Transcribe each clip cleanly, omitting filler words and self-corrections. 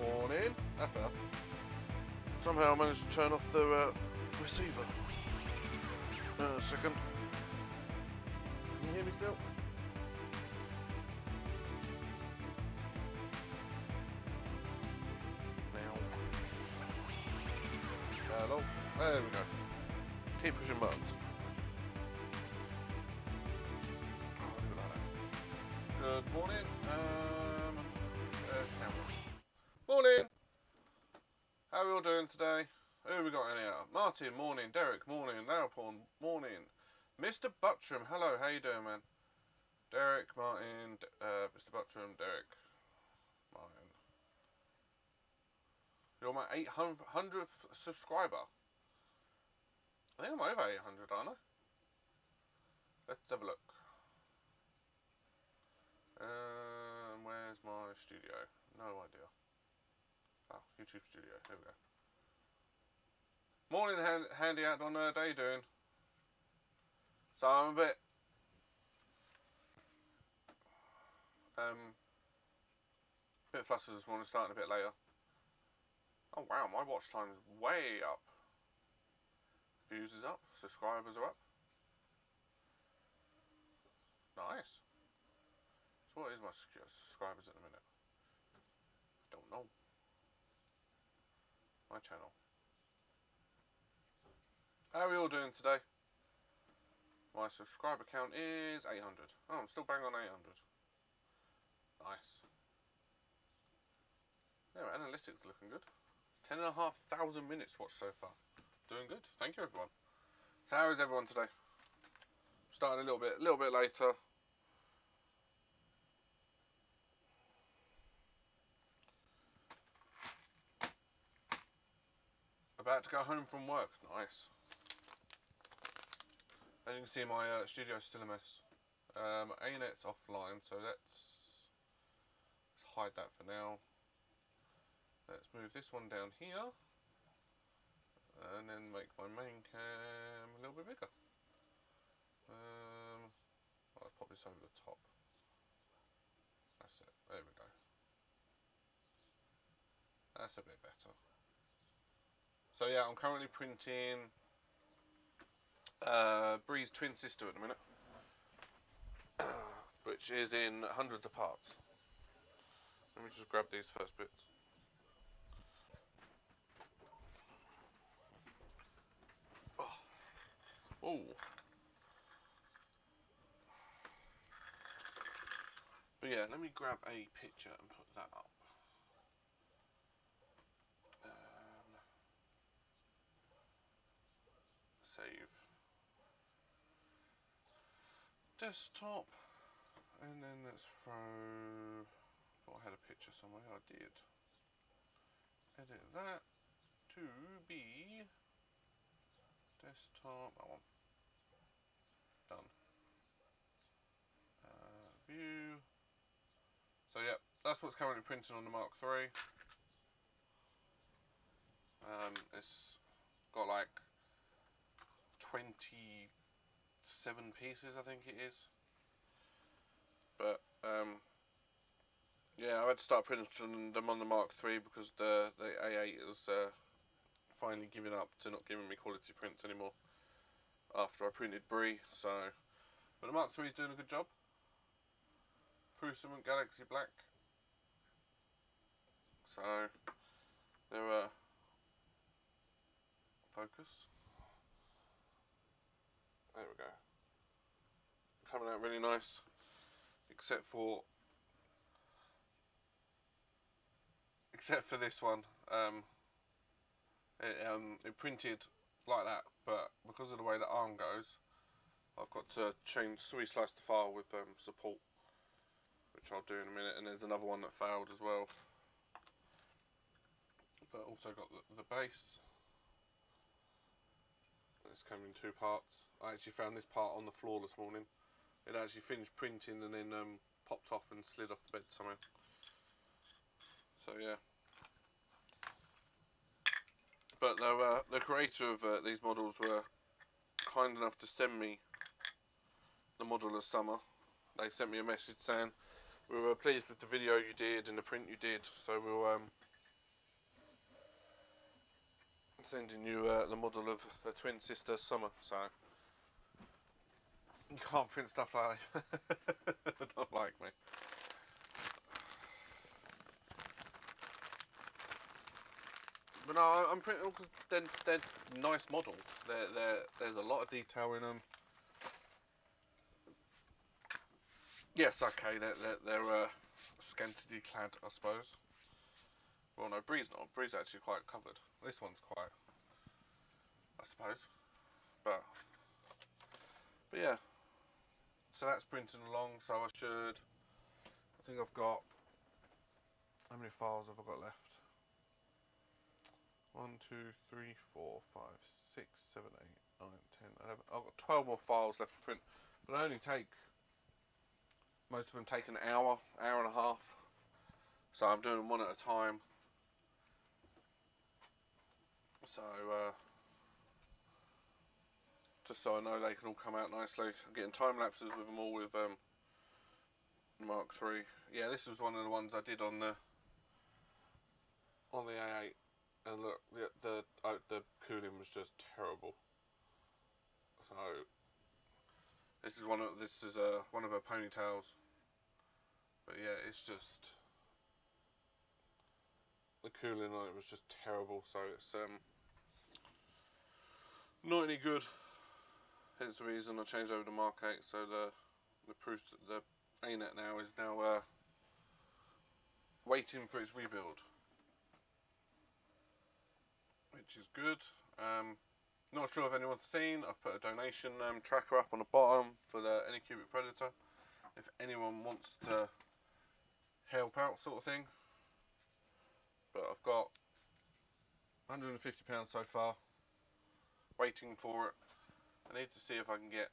Morning. That's better. Somehow I managed to turn off the receiver. A second. Can you hear me still? Now. Hello. There we go. Keep pushing buttons. Oh, leave it like that. Good morning. There's the cameras. Morning. How are we all doing today? Who we got in here? Martin, morning. Derek, morning. Lauporn, morning. Mr. Buttram, hello. How you doing, man? Derek, Martin, Mr. Buttram, Derek, Martin. You're my 800th subscriber. I think I'm over 800, aren't I? Let's have a look. Where's my studio? No idea. Oh, YouTube studio. Here we go. Morning, Handy Out on Nerd. How you doing? So I'm a bit flustered this morning, starting a bit later. Oh wow, my watch time is way up. Views is up, subscribers are up. Nice. So what is my subscribers at the minute? I don't know. My channel. How are we all doing today? My subscriber count is 800. Oh, I'm still bang on 800. Nice. Yeah, analytics looking good. 10,500 minutes watched so far. Doing good. Thank you, everyone. So how is everyone today? Starting a little bit later. About to go home from work. Nice. As you can see, my studio is still a mess. A-net's offline, so let's hide that for now. Let's move this one down here, and then make my main cam a little bit bigger. Let's pop this over the top. That's it. There we go. That's a bit better. So yeah, I'm currently printing Bree's twin sister at the minute, which is in hundreds of parts. Let me just grab these first bits. Oh. But yeah, let me grab a picture and put that up. Save. Desktop. And then let's throw... I thought I had a picture somewhere. I did. Edit that to be desktop. That one. Done. View. So yeah, that's what's currently printed on the Mark III. It's got like 27 pieces, I think it is. But yeah, I had to start printing them on the Mark III because the A8 is finally giving up to not giving me quality prints anymore after I printed Bree. So, but the Mark III is doing a good job. Prussian Galaxy Black. So they're focus. There we go. Coming out really nice, except for this one. It printed like that, but because of the way the arm goes, I've got to slice the file with support, which I'll do in a minute. And there's another one that failed as well, but also got the base. It's come in two parts. I actually found this part on the floor this morning. It actually finished printing and then popped off and slid off the bed somehow. So yeah. But the creator of these models were kind enough to send me the model this summer. They sent me a message saying, "We were pleased with the video you did and the print you did, so we'll sending you the model of the twin sister Summer, so you can't print stuff like that. Don't like me. But no, I'm printing because they're nice models. There's a lot of detail in them. Yes, okay, they're scantily clad, I suppose. Well, no, Bree's not. Bree's actually quite covered. This one's quite, I suppose. But yeah. So that's printing along. So I think I've got, how many files have I got left? 1, 2, 3, 4, 5, 6, 7, 8, 9, 10, 11. I've got 12 more files left to print. But I only take, most of them take an hour, hour and a half. So I'm doing them one at a time. So, just so I know they can all come out nicely. I'm getting time lapses with them all with Mark III. Yeah, this was one of the ones I did on the A8, and look, the cooling was just terrible. So this is one of her ponytails. But yeah, it's just, the cooling on it was just terrible. So it's not any good. Hence the reason I changed over to Mark 8. So the ANET now is waiting for its rebuild, which is good. Not sure if anyone's seen, I've put a donation tracker up on the bottom for the Anycubic Predator, if anyone wants to help out, sort of thing. But I've got £150 so far, waiting for it. I need to see if I can get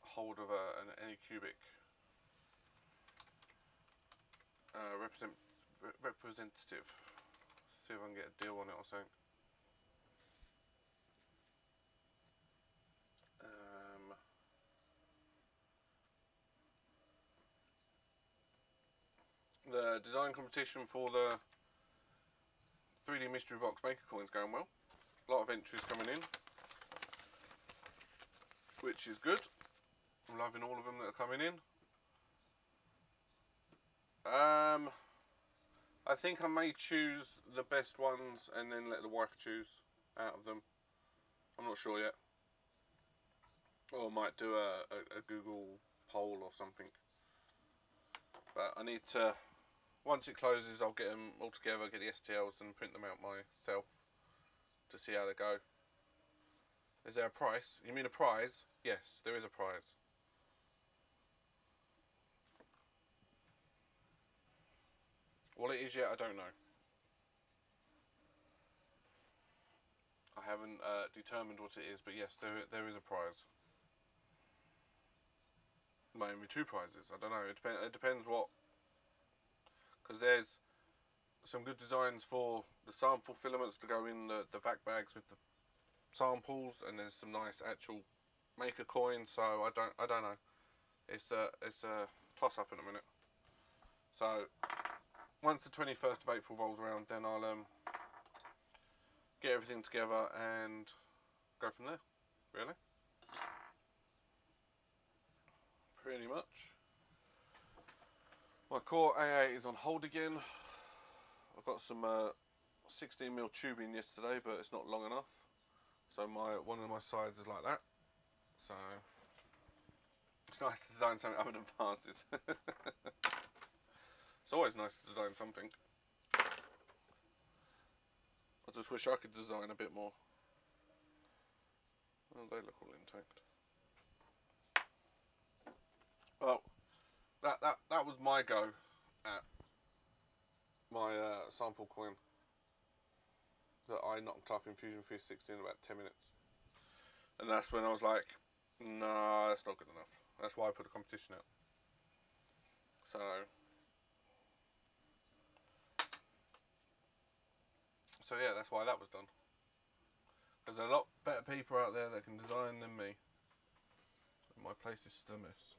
hold of an Anycubic representative. See if I can get a deal on it or something. The design competition for the 3D mystery box maker coin's going well. A lot of entries coming in, which is good. I'm loving all of them that are coming in. I think I may choose the best ones and then let the wife choose out of them. I'm not sure yet. Or I might do a Google poll or something. But I need to, once it closes, I'll get them all together, get the STLs and print them out myself to see how they go. Is there a price? You mean a prize? Yes, there is a prize. What it is yet, I don't know. I haven't determined what it is, but yes, there is a prize. Maybe 2 prizes, I don't know. It depends what, because there's some good designs for the sample filaments to go in the vac bags with the samples, and there's some nice actual maker coins. So I don't know. It's a toss up in a minute. So once the 21st of April rolls around, then I'll get everything together and go from there. Really, pretty much. My core AA is on hold again. I got some 16mm tubing yesterday, but it's not long enough. So one of my sides is like that. So it's nice to design something other than vases. It's always nice to design something. I just wish I could design a bit more. Oh, they look all intact. Well, that was my go at my sample coin that I knocked up in Fusion 360 in about 10 minutes. And that's when I was like, nah, that's not good enough. That's why I put a competition out. So yeah, that's why that was done. There's a lot better people out there that can design than me. My place is still a mess.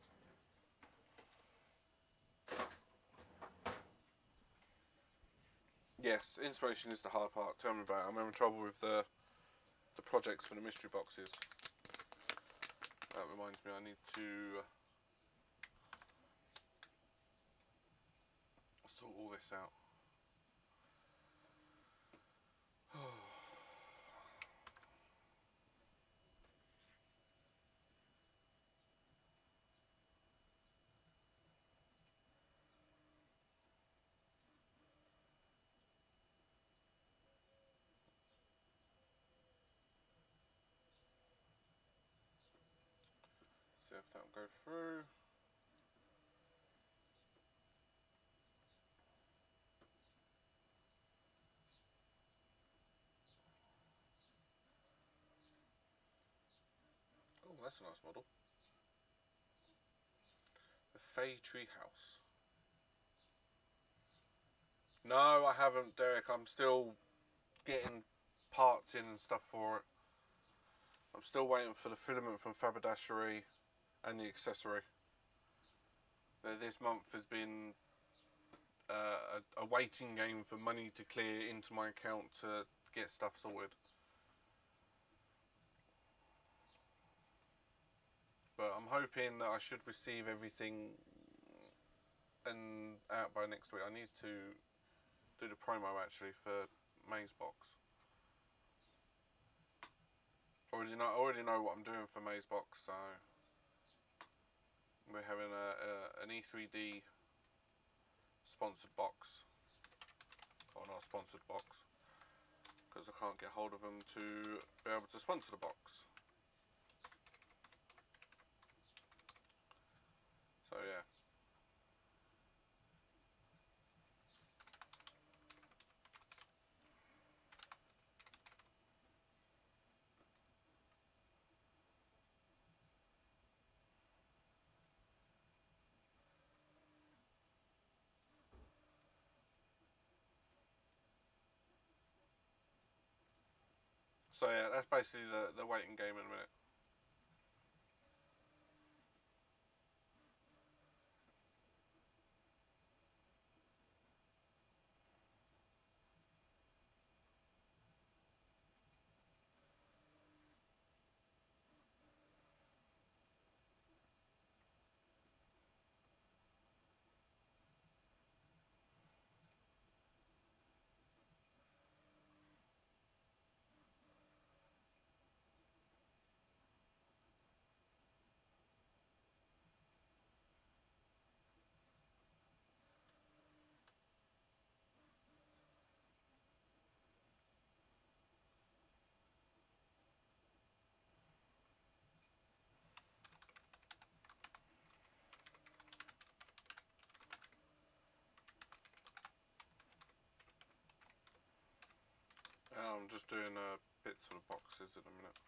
Yes, inspiration is the hard part. Tell me about it. I'm having trouble with the projects for the mystery boxes. That reminds me, I need to sort all this out. See if that'll go through. Oh, that's a nice model. The Fey Tree House. No, I haven't, Derek. I'm still getting parts in and stuff for it. I'm still waiting for the filament from Faberdashery and the accessory. This month has been a waiting game for money to clear into my account to get stuff sorted. But I'm hoping that I should receive everything and out by next week. I need to do the promo actually for Maze Box. I already know what I'm doing for Maze Box, so we're having an E3D sponsored box, or not a sponsored box, because I can't get hold of them to be able to sponsor the box. So yeah. So yeah, that's basically the waiting game in a minute. I'm just doing bits of the boxes in a minute.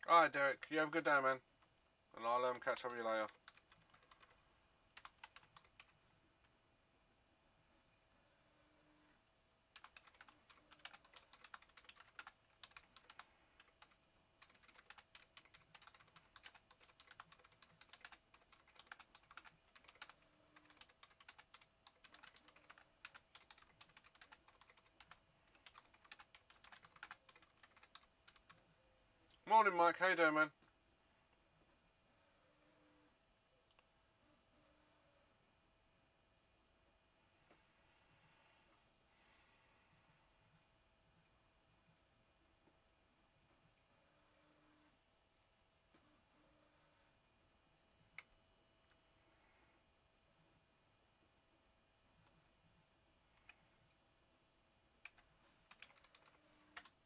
Alright, Derek, you have a good day, man. And I'll catch up with you later. Morning, Mike. How you doing, man?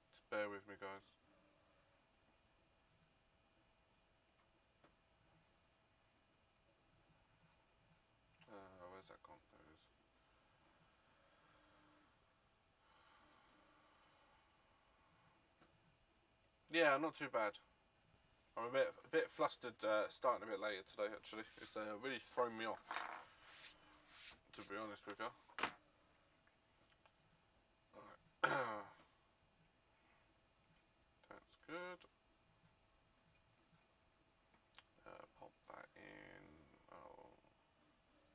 Just bear with me, guys. Where's that gone? There it is. Yeah, not too bad. I'm a bit flustered starting a bit later today, actually. It's really thrown me off. to be honest with you. Right. That's good. Pop that in. Oh,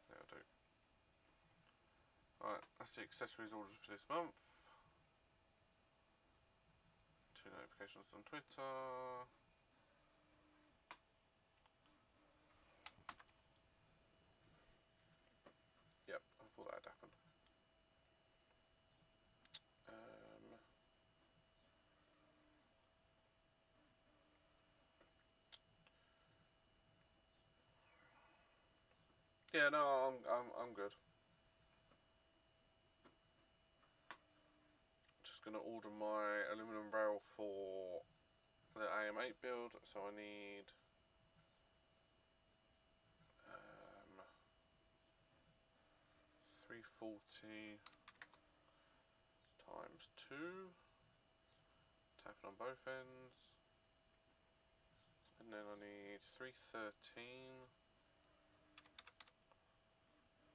that'll do. Right, that's the accessories orders for this month. 2 notifications on Twitter. Yep, I thought that'd happen. Yeah, no, I'm good. Just gonna order my aluminum rail for the AM8 build, so I need 340 times 2, tapping on both ends, and then I need 313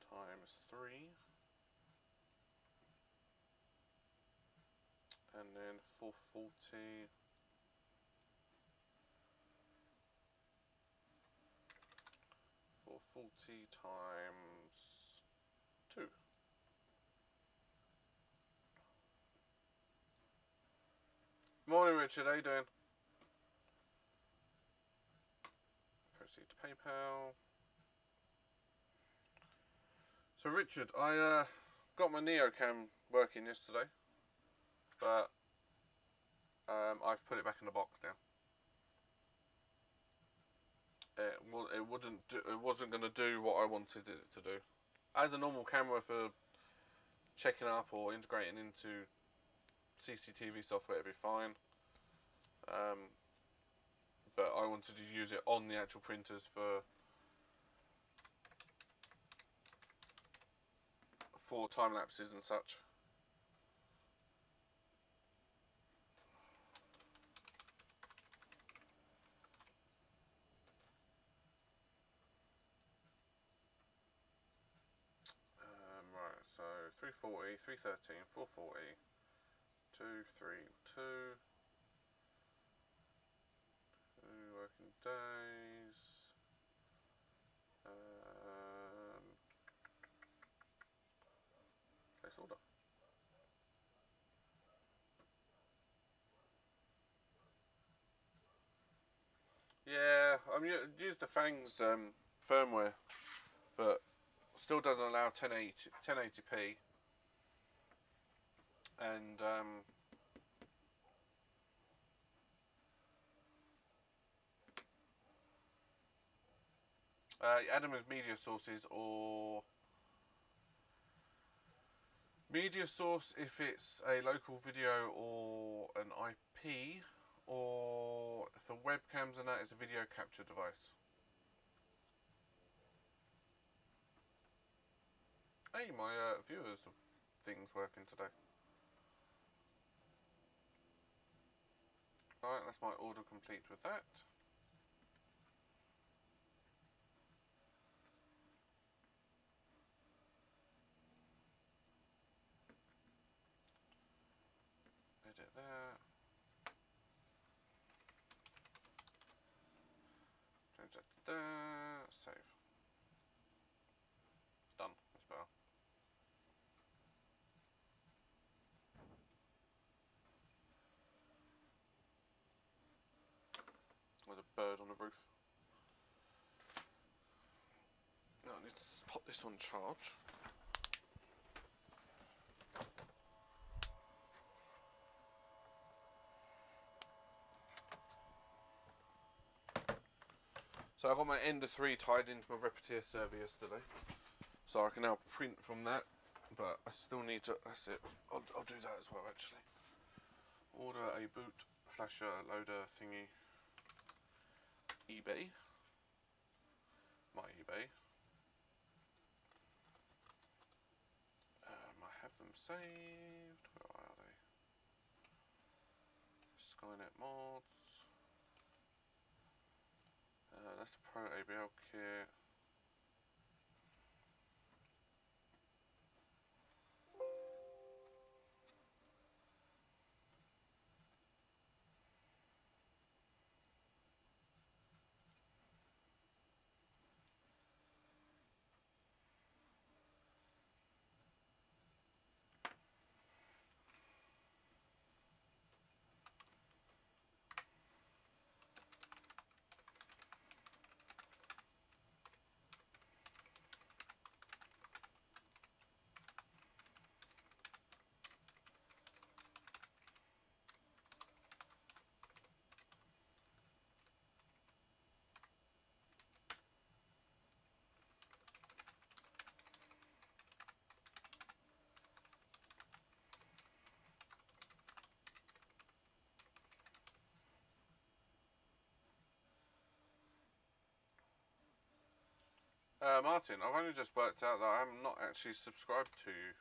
times 3, and then 440 times 2. Morning, Richard. How you doing? Proceed to PayPal. So, Richard, I got my NeoCam working yesterday, but I've put it back in the box now. It wasn't going to do what I wanted it to do. As a normal camera for checking up or integrating into CCTV software, it'd be fine. But I wanted to use it on the actual printers for time lapses and such. Right, so 340, 313, 440, 232, 2 working days. Place order. Yeah, I mean, use the Fangs firmware, but still doesn't allow 1080p, and add them as media sources or media source if it's a local video or an IP, or for webcams and that, it's a video capture device. Hey, my viewers thing's working today. Alright, that's my order complete with that. Edit that. Change that to there. Save. Done. That's better. There's a bird on the roof. Now I need to pop this on charge. So I got my Ender 3 tied into my Repetier server yesterday, so I can now print from that, but I still need to, that's it, I'll do that as well actually. Order a boot, flasher, loader thingy, eBay, my eBay. I have them saved, where are they? Skynet mods. That's the Pro ABL kit. Martin, I've only just worked out that I'm not actually subscribed to you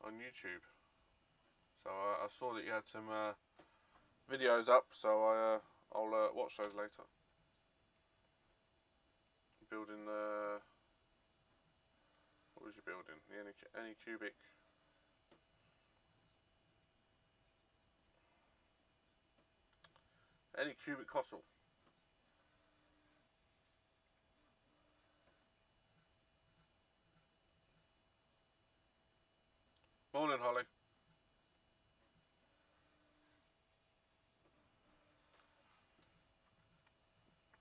on YouTube. So I saw that you had some videos up, so I'll watch those later. Building the... What was you building? The Anycubic... Anycubic Hostel. Morning, Holly.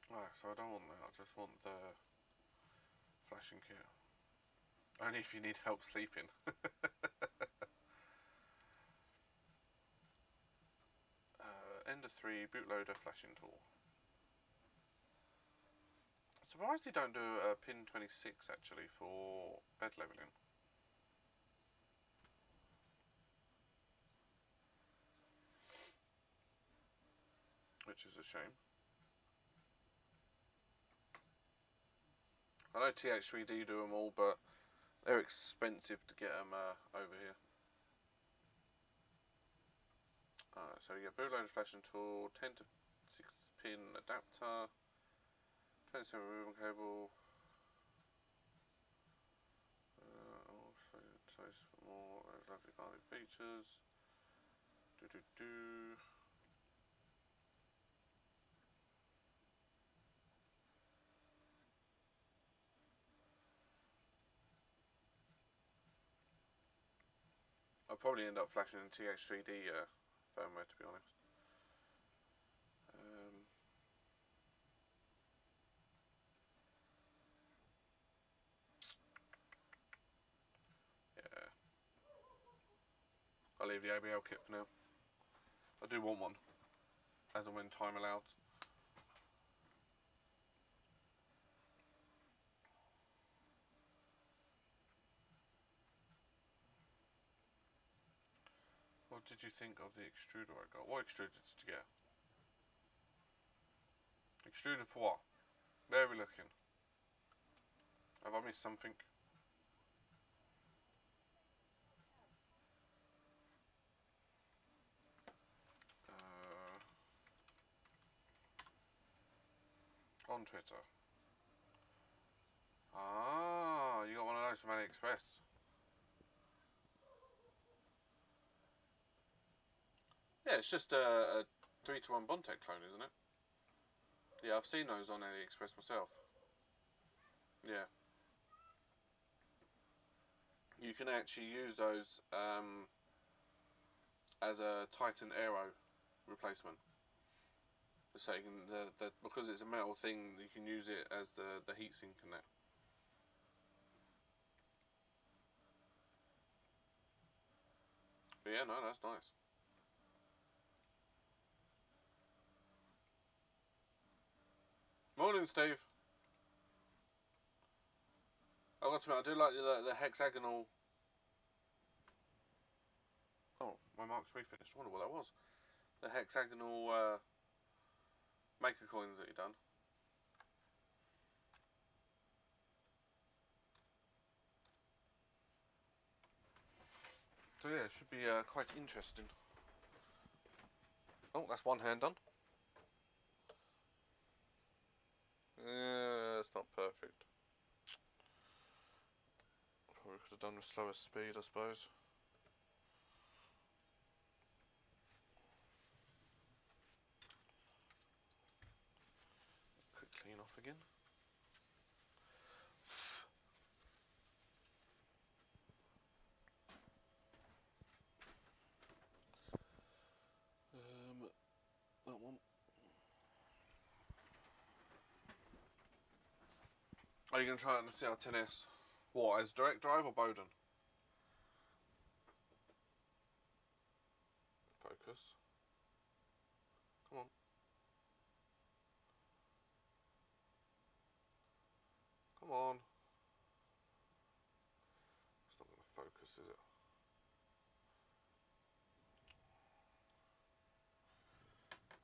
Right, so I don't want that, I just want the flashing kit. Only if you need help sleeping. Ender 3 bootloader flashing tool. I'm surprised you don't do a pin 26 actually for bed leveling. Which is a shame. I know TH3D do them all, but they're expensive to get them over here. So you get bootloader flashing tool, 10 to 6 pin adapter, 27 movement cable. Also, choice for more lovely garlic features. I'll probably end up flashing in TH3D firmware, to be honest. Yeah. I'll leave the ABL kit for now. I do want one, as and when time allows. What did you think of the extruder I got? What extruder did you get? Extruder for what? Where are we looking? Have I missed something? On Twitter. Ah, you got one of those from AliExpress. Yeah, it's just a 3-to-1 Bondtech clone, isn't it? Yeah, I've seen those on AliExpress myself. Yeah. You can actually use those as a Titan Aero replacement. So you can, because it's a metal thing, you can use it as the heatsink in that. But yeah, no, that's nice. Morning, Steve. I got to admit, I do like the hexagonal. Oh, my mark's refinished. I wonder what that was. The hexagonal maker coins that you done. So yeah, it should be quite interesting. Oh, that's one hand done. Yeah, it's not perfect. Probably could have done with slower speed, I suppose. Quick clean off again. That one. Are you going to try it on the CR10S? What, as direct drive or Bowden? Focus. Come on. Come on. It's not going to focus, is it?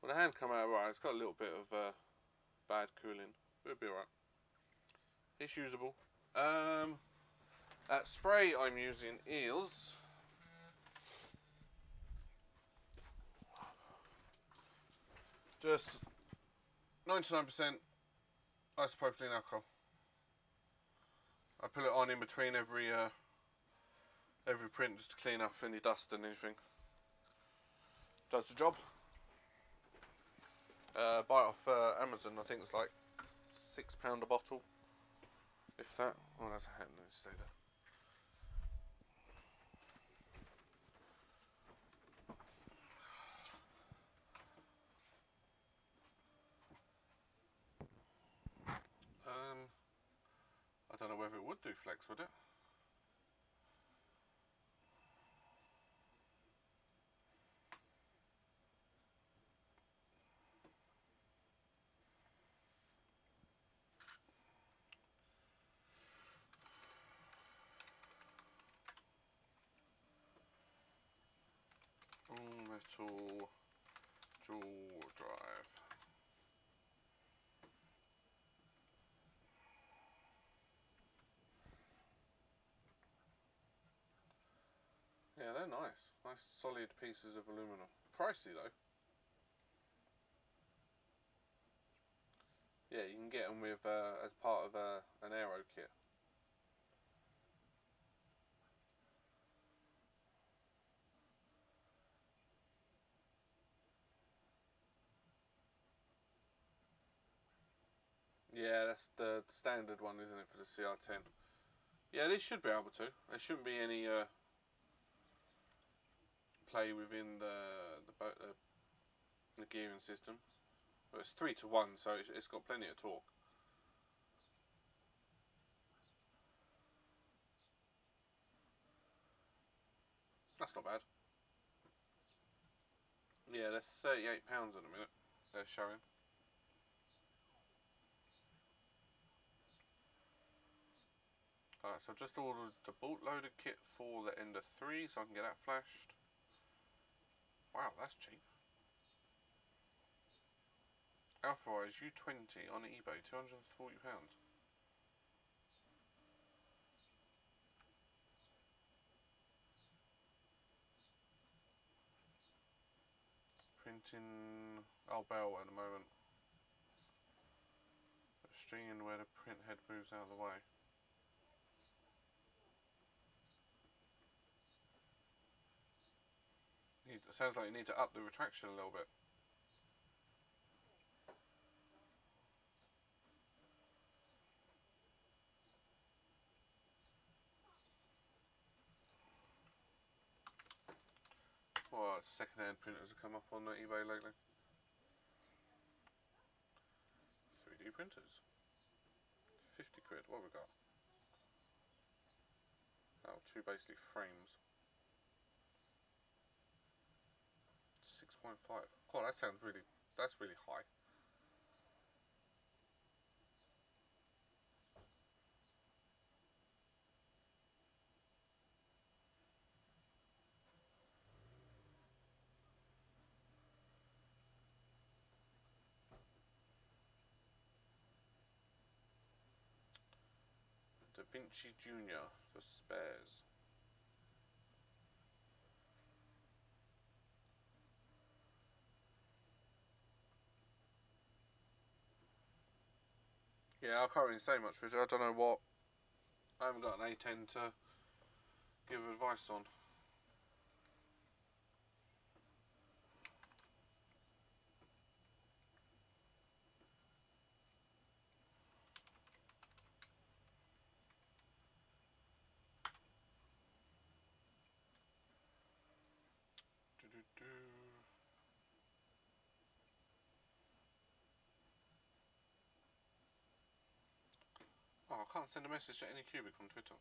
Well, the hand come out right. It's got a little bit of bad cooling, but it'll be alright. It's usable. That spray I'm using is just 99% isopropylene alcohol. I put it on in between every print just to clean off any dust and anything. Does the job. Buy it off Amazon. I think it's like £6 a bottle, if that. Oh, that's a hat. No, stay there. I don't know whether it would do flex, would it? All metal dual drive. Yeah, they're nice. Nice solid pieces of aluminum. Pricey though. Yeah, you can get them with as part of an aero kit. Yeah, that's the standard one, isn't it, for the CR10? Yeah, they should be able to. There shouldn't be any play within the gearing system. But it's 3-to-1, so it's got plenty of torque. That's not bad. Yeah, they're £38 in a minute. They're showing. Alright, so I've just ordered the boot-loaded kit for the Ender 3, so I can get that flashed. Wow, that's cheap. Alpharise U20 on eBay, £240. Printing Albel at the moment. Stringing where the print head moves out of the way. It sounds like you need to up the retraction a little bit. Well, second-hand printers have come up on eBay lately. 3D printers. 50 quid. What have we got? Oh, two basically frames. 6.5. Oh, that sounds really. That's really high. Da Vinci Junior for spares. Yeah, I can't really say much, Richard. I don't know what. I haven't got an A10 to give advice on. Oh, I can't send a message to any cubic on Twitter.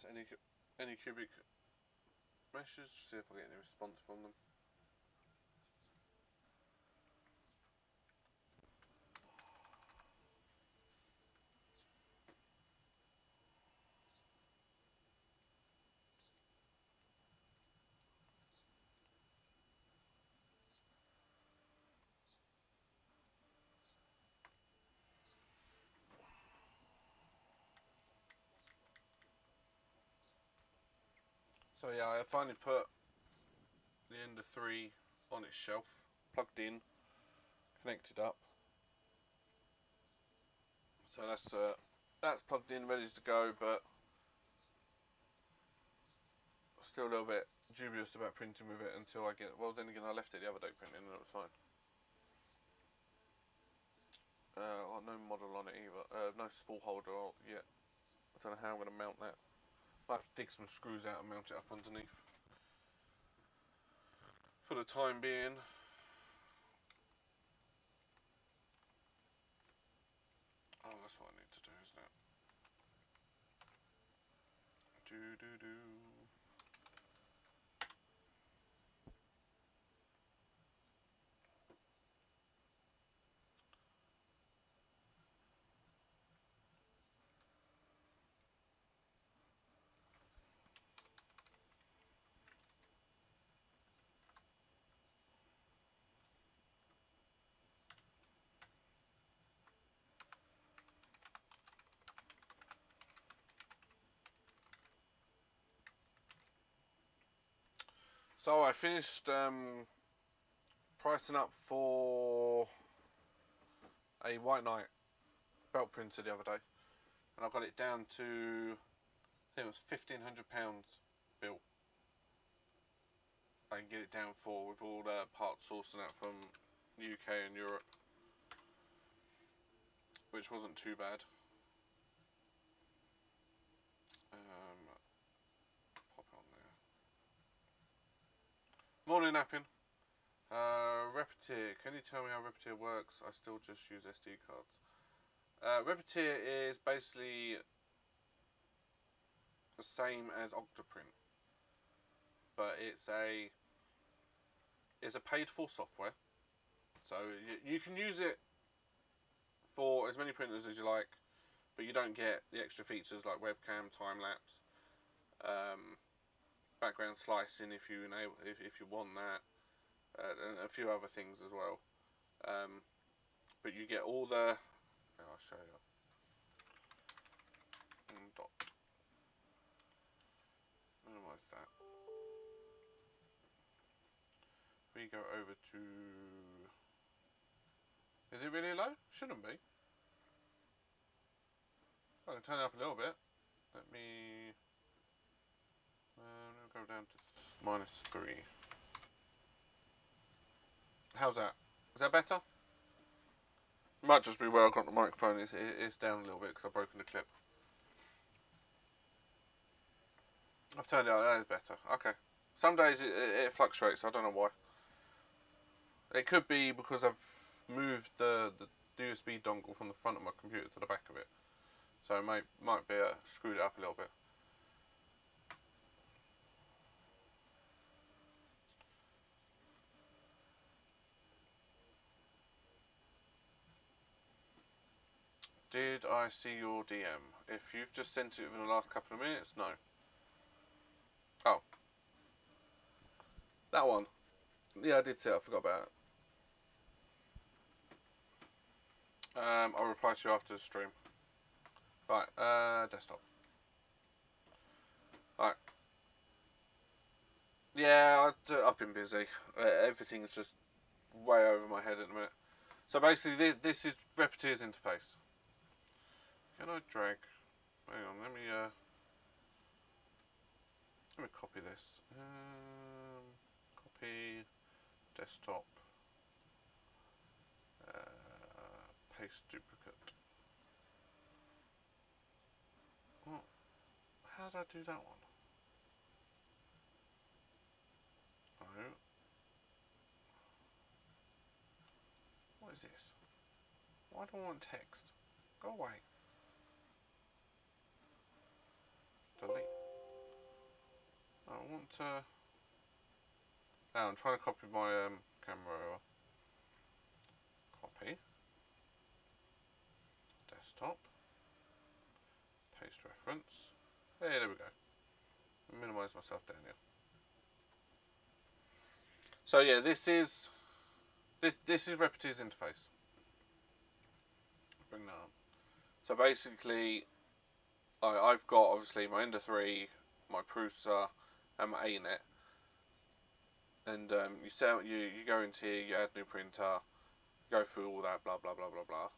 That's any cubic meshes. See if I get any response from them. So yeah, I finally put the Ender 3 on its shelf, plugged in, connected up. So that's plugged in, ready to go, but still a little bit dubious about printing with it until I get. Well, then again, I left it the other day printing and it was fine. No model on it either. No spool holder yet. I don't know how I'm going to mount that. Might have to dig some screws out and mount it up underneath. For the time being. Oh, that's what I need to do, isn't it? Do. So I finished pricing up for a White Knight belt printer the other day, and I got it down to, I think it was £1,500 built. I can get it down for with all the parts sourcing out from UK and Europe, which wasn't too bad. Pop on there. Morning, Appin. Repetier, can you tell me how Repetier works? I still just use SD cards. Repetier is basically the same as Octoprint, but it's a paid for software, so you can use it for as many printers as you like, but you don't get the extra features like webcam, time lapse, background slicing if you want that, and a few other things as well. But you get all the. I'll show you. Dot. Minimize that. We go over to. Is it really low? Shouldn't be. I can turn it up a little bit. Let me go down to -3. How's that? Is that better? Might just be where I got the microphone. It's down a little bit because I've broken the clip. I've turned it up. That is better. Okay. Some days it fluctuates. I don't know why. It could be because I've moved the USB dongle from the front of my computer to the back of it. So it might be screwed it up a little bit. Did I see your DM? If you've just sent it within the last couple of minutes, no. Oh. That one. Yeah, I did see it. I forgot about it. I'll reply to you after the stream. Right, desktop. Right. Yeah, I've been busy. Everything's just way over my head at the minute. So basically, this is Repetier's interface. Can I drag? Hang on, let me copy this. Copy desktop. Paste duplicate. What? How did I do that one? Oh. What is this? Why do I want text? Go away. Delete. I want to... I'm trying to copy my camera. Copy. Desktop. Paste reference. Hey, there we go. Minimise myself down here. So yeah, this is Repetier's interface. Bring that up. So basically, I've got obviously my Ender 3, my Prusa, and my ANET. And you go into here, you add new printer, go through all that, blah blah blah blah blah,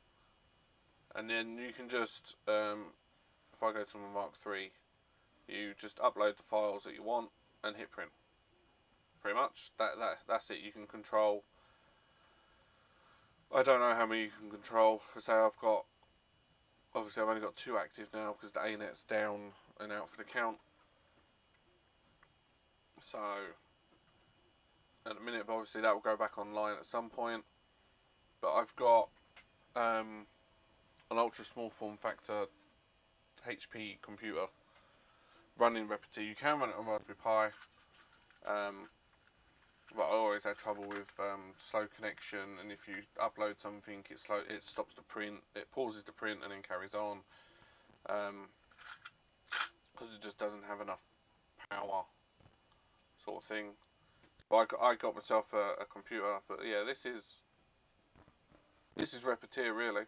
and then you can just if I go to my Mark 3, you just upload the files that you want and hit print. Pretty much that's it. You can control. I don't know how many you can control. Say I've only got 2 active now because the ANET's down and out for the count. So at the minute, but obviously that will go back online at some point. But I've got an ultra small form factor HP computer running Repetier. You can run it on Raspberry Pi, but I always had trouble with slow connection, and if you upload something, it stops the print, it pauses the print and then carries on, because it just doesn't have enough power, sort of thing. But I got myself a computer, but yeah, this is Repetier really.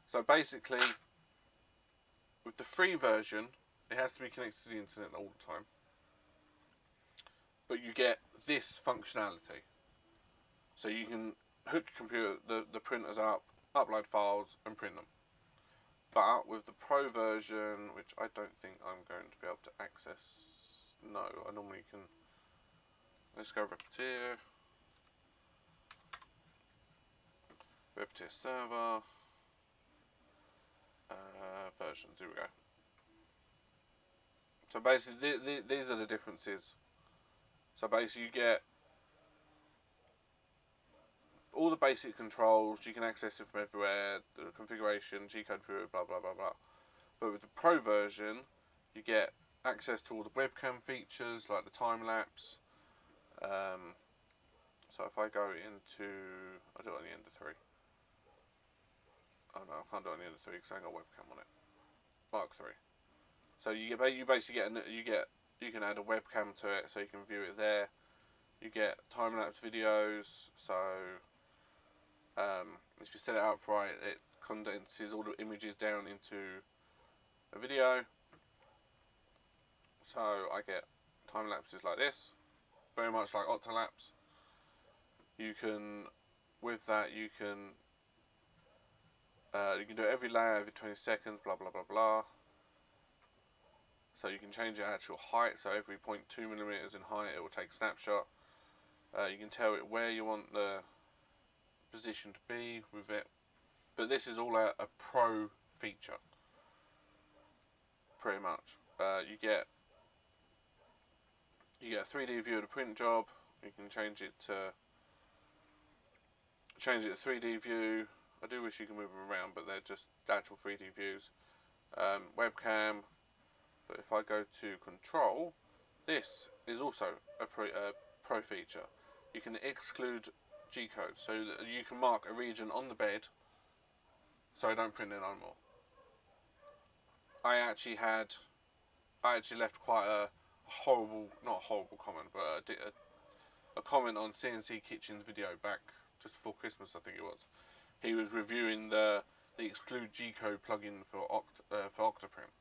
So basically, with the free version, it has to be connected to the internet all the time. But you get this functionality. So you can hook your computer, the printers up, upload files, and print them. But with the Pro version, which I don't think I'm going to be able to access. No, I normally can. Let's go Repetier. Repetier server. Versions, here we go. So basically, these are the differences. So basically, you get all the basic controls. You can access it from everywhere. The configuration, G-code period, blah blah blah blah. But with the Pro version, you get access to all the webcam features like the time lapse. So if I go into, I do it on the Ender 3. Oh no, I can't do it on the Ender 3 because I ain't got a webcam on it. Mark 3. So you basically you can add a webcam to it, so you can view it there. You get time lapse videos. So if you set it up right, it condenses all the images down into a video. So I get time lapses like this, very much like Octolapse. You can, with that, you can do every layer every 20 seconds, blah blah blah blah. So you can change your actual height. So every 0.2 millimeters in height, it will take a snapshot. You can tell it where you want the position to be with it. But this is all a Pro feature, pretty much. You get a 3D view of the print job. You can change it to 3D view. I do wish you could move them around, but they're just actual 3D views. Webcam. But if I go to control, this is also a Pro feature. You can exclude G-code, so that you can mark a region on the bed so I don't print it no more. I actually left quite a horrible, not a horrible comment, but a comment on CNC Kitchen's video back just before Christmas, I think it was. He was reviewing the exclude G-code plugin for Octoprint.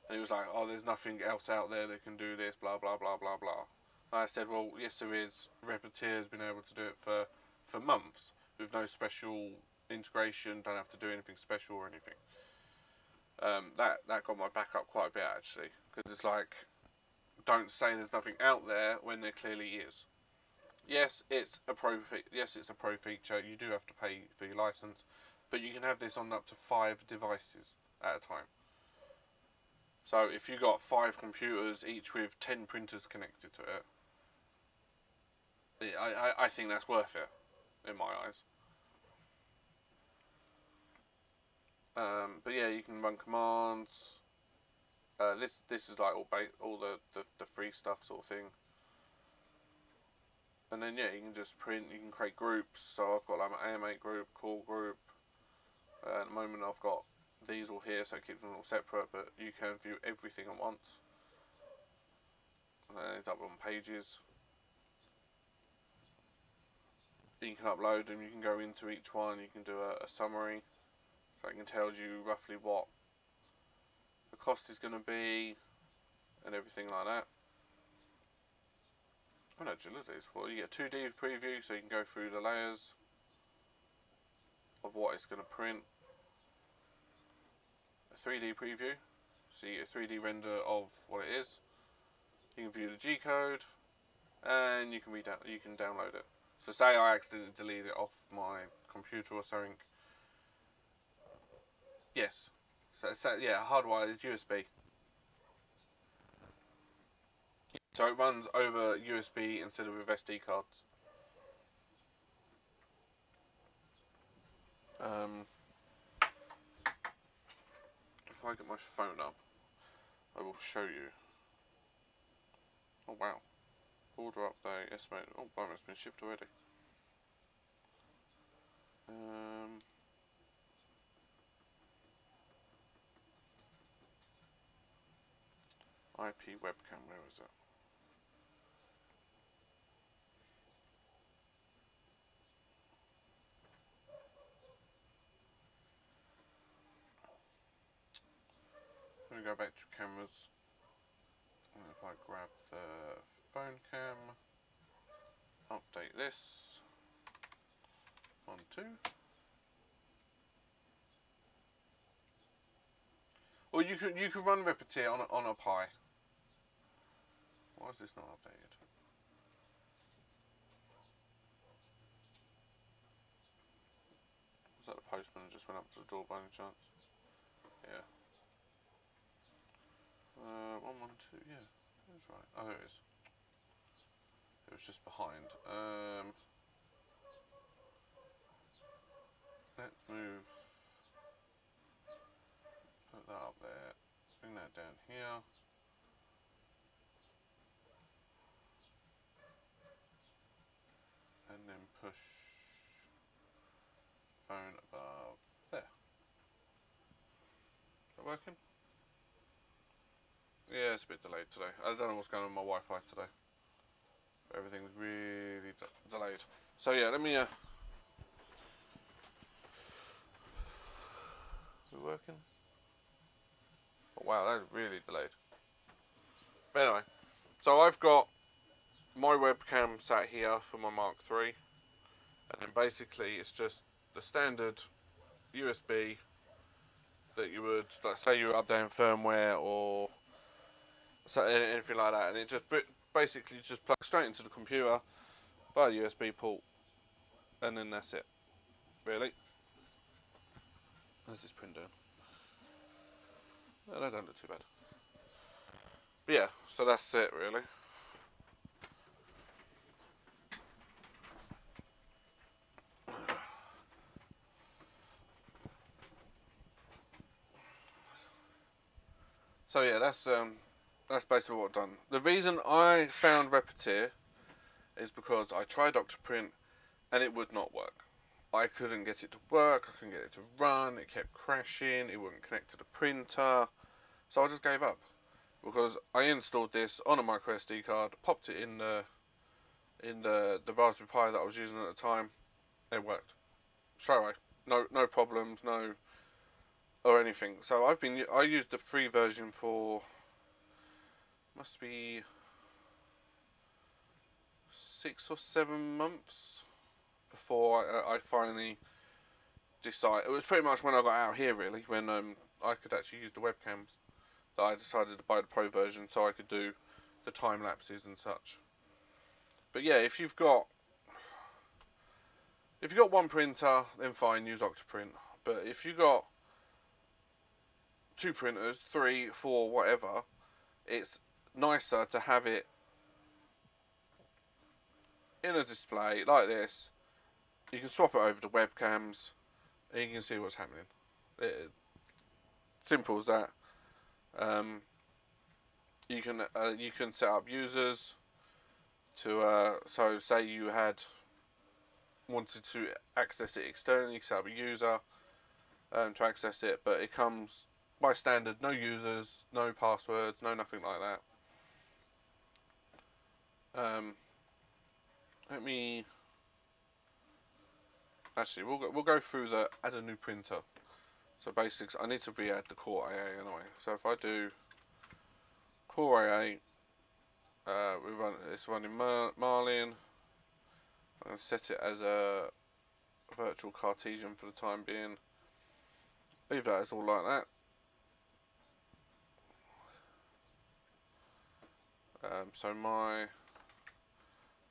And he was like, oh, there's nothing else out there that can do this, blah, blah, blah, blah, blah. And I said, well, yes, there is. Repetier has been able to do it for months with no special integration, don't have to do anything special or anything. That got my back up quite a bit, actually. Because it's like, don't say there's nothing out there when there clearly is. Yes, it's a pro feature. You do have to pay for your license. But you can have this on up to 5 devices at a time. So if you got 5 computers, each with 10 printers connected to it, I think that's worth it, in my eyes. But yeah, you can run commands. This is like all the free stuff sort of thing. And then yeah, you can just print. You can create groups. So I've got like my AMA group, core group. At the moment I've got these all here, so it keeps them all separate. But you can view everything at once. And then it's up on pages. You can upload them. You can go into each one. You can do a summary. So it can tell you roughly what the cost is going to be and everything like that. Oh no, look at this. Well, you get a 2D preview, so you can go through the layers of what it's going to print. A 3D preview, so you get a 3D render of what it is. You can view the G code, and you can download it. So say I accidentally delete it off my computer or something. Yes. So yeah, hardwired USB. So it runs over USB instead of with SD cards. If I get my phone up, I will show you. Oh wow. Order update, estimate. Oh, wow, it's been shipped already. IP webcam, where is it? Let me go back to cameras. And if I grab the phone cam, update this on 2. Or you could run Repetir on a Pi. Why is this not updated? Was that the postman who just went up to the door by any chance? Yeah. 112, yeah, that's right. Oh, there it is. It was just behind. Let's move. Put that up there. Bring that down here. And then push phone above there. Is that working? Yeah, it's a bit delayed today. I don't know what's going on with my Wi-Fi today. Everything's really delayed. So yeah, let me. Is it working? Oh, wow, that's really delayed. But anyway, so I've got my webcam sat here for my Mark III, and then basically it's just the standard USB that you would, like, say you were updating firmware or anything like that, and it just basically just plugs straight into the computer via the USB port, and then that's it, really. How's this print doing? No, that don't look too bad. But yeah, so that's it, really. So yeah, that's basically what I've done. The reason I found Repetir is because I tried Octoprint and it would not work. I couldn't get it to work, I couldn't get it to run, it kept crashing, it wouldn't connect to the printer. So I just gave up. Because I installed this on a micro SD card, popped it in the Raspberry Pi that I was using at the time, and it worked. Straight away. No problems, or anything. So I used the free version for, must be 6 or 7 months before I finally decided. It was pretty much when I got out here, really, when I could actually use the webcams, that I decided to buy the pro version so I could do the time lapses and such. But yeah, if you've got one printer, then fine, use Octoprint. But if you've got 2 printers, 3, 4, whatever, it's nicer to have it in a display like this. You can swap it over to webcams and you can see what's happening. Simple as that. you can set up users to so say you had wanted to access it externally, you set up a user to access it, but it comes by standard, no users, no passwords, no nothing like that. Let me actually we'll go through the add a new printer. So basically, I need to re-add the core AA anyway. So if I do core AA, it's running Marlin. I'm going to set it as a virtual Cartesian for the time being. Leave that as all like that. So my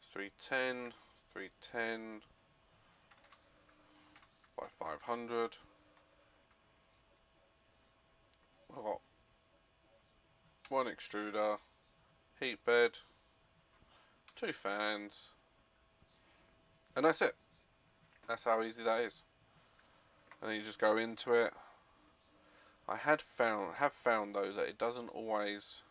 310 by 500. I've got one extruder, heat bed, 2 fans, and that's it. That's how easy that is. And then you just go into it. I have found though that it doesn't always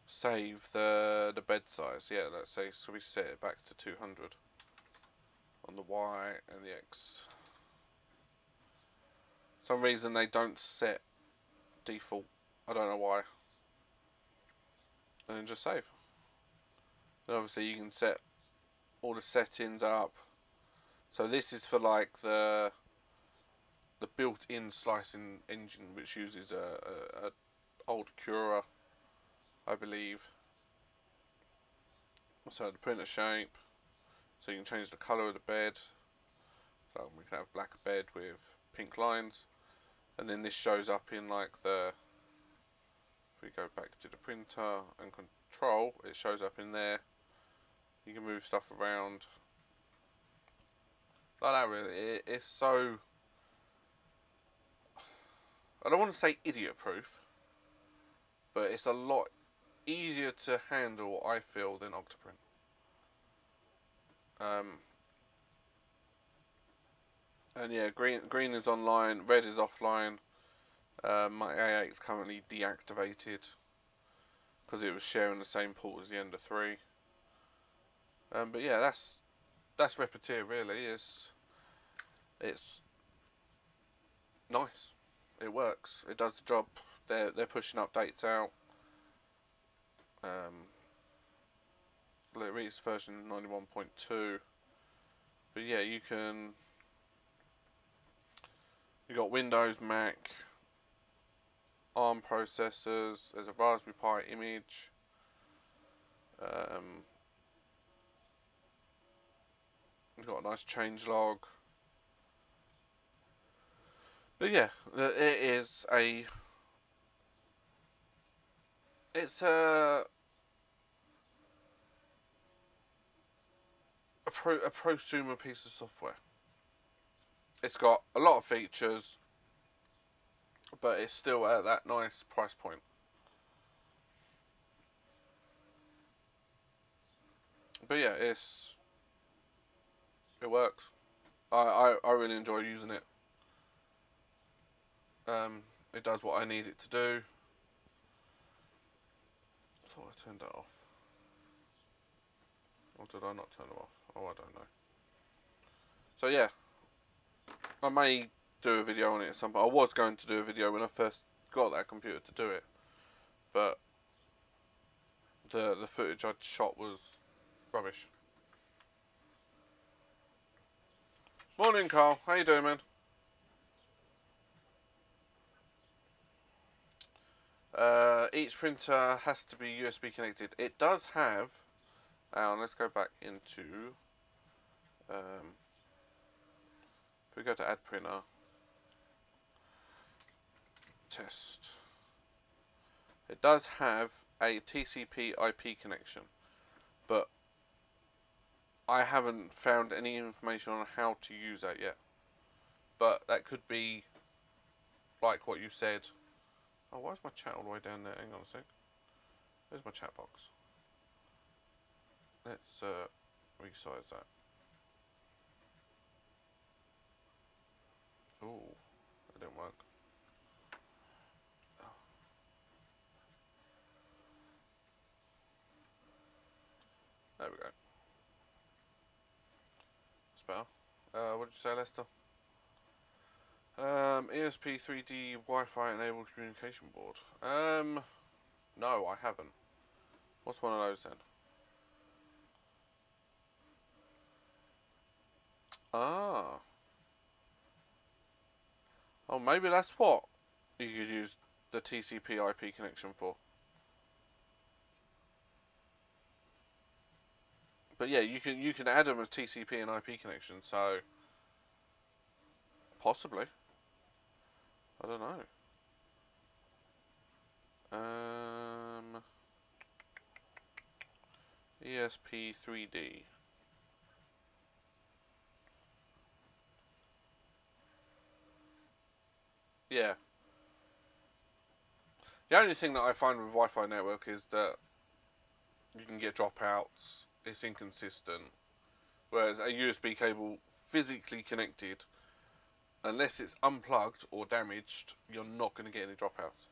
save the bed size. Yeah, let's say, so we set it back to 200 on the Y and the X. For some reason they don't set default. I don't know why. And then just save. Then obviously you can set all the settings up. So this is for like the built-in slicing engine, which uses a old Cura, I believe. So the printer shape, so you can change the colour of the bed. So we can have black bed with pink lines, and then this shows up in like the. If we go back to the printer and control, it shows up in there. You can move stuff around like that. Really, it's so. I don't want to say idiot-proof, but it's a lot easier to handle, I feel, than Octoprint. And yeah, green is online, red is offline. My A8 is currently deactivated because it was sharing the same port as the Ender 3. But yeah, that's Repetier really. It's nice. It works. It does the job. They're pushing updates out. It reaches version 91.2. But yeah, you got Windows, Mac, ARM processors. There's a Raspberry Pi image. You've got a nice changelog. But yeah, it's a prosumer piece of software. It's got a lot of features, but it's still at that nice price point. But yeah, it works. I really enjoy using it. It does what I need it to do. I thought I turned that off. Or did I not turn it off? Oh, I don't know. So yeah, I may do a video on it at some point. I was going to do a video when I first got that computer to do it, but the footage I'd shot was rubbish. Morning, Carl. How you doing, man? Each printer has to be USB connected. It does have. Let's go back into. If we go to add printer, test. It does have a TCP IP connection, but I haven't found any information on how to use that yet. But that could be like what you said. Oh, why is my chat all the way down there? Hang on a sec. Where's my chat box? Let's resize that. Oh, that didn't work. we go. That's better. What did you say, Lester? ESP3D Wi-Fi enabled communication board. No, I haven't. What's one of those then? Ah. Oh, maybe that's what you could use the TCP IP connection for. But yeah, you can add them as TCP and IP connections, so possibly. I don't know. ESP3D. Yeah. The only thing that I find with Wi-Fi network is that you can get dropouts. It's inconsistent. Whereas a USB cable physically connected, unless it's unplugged or damaged, you're not going to get any dropouts.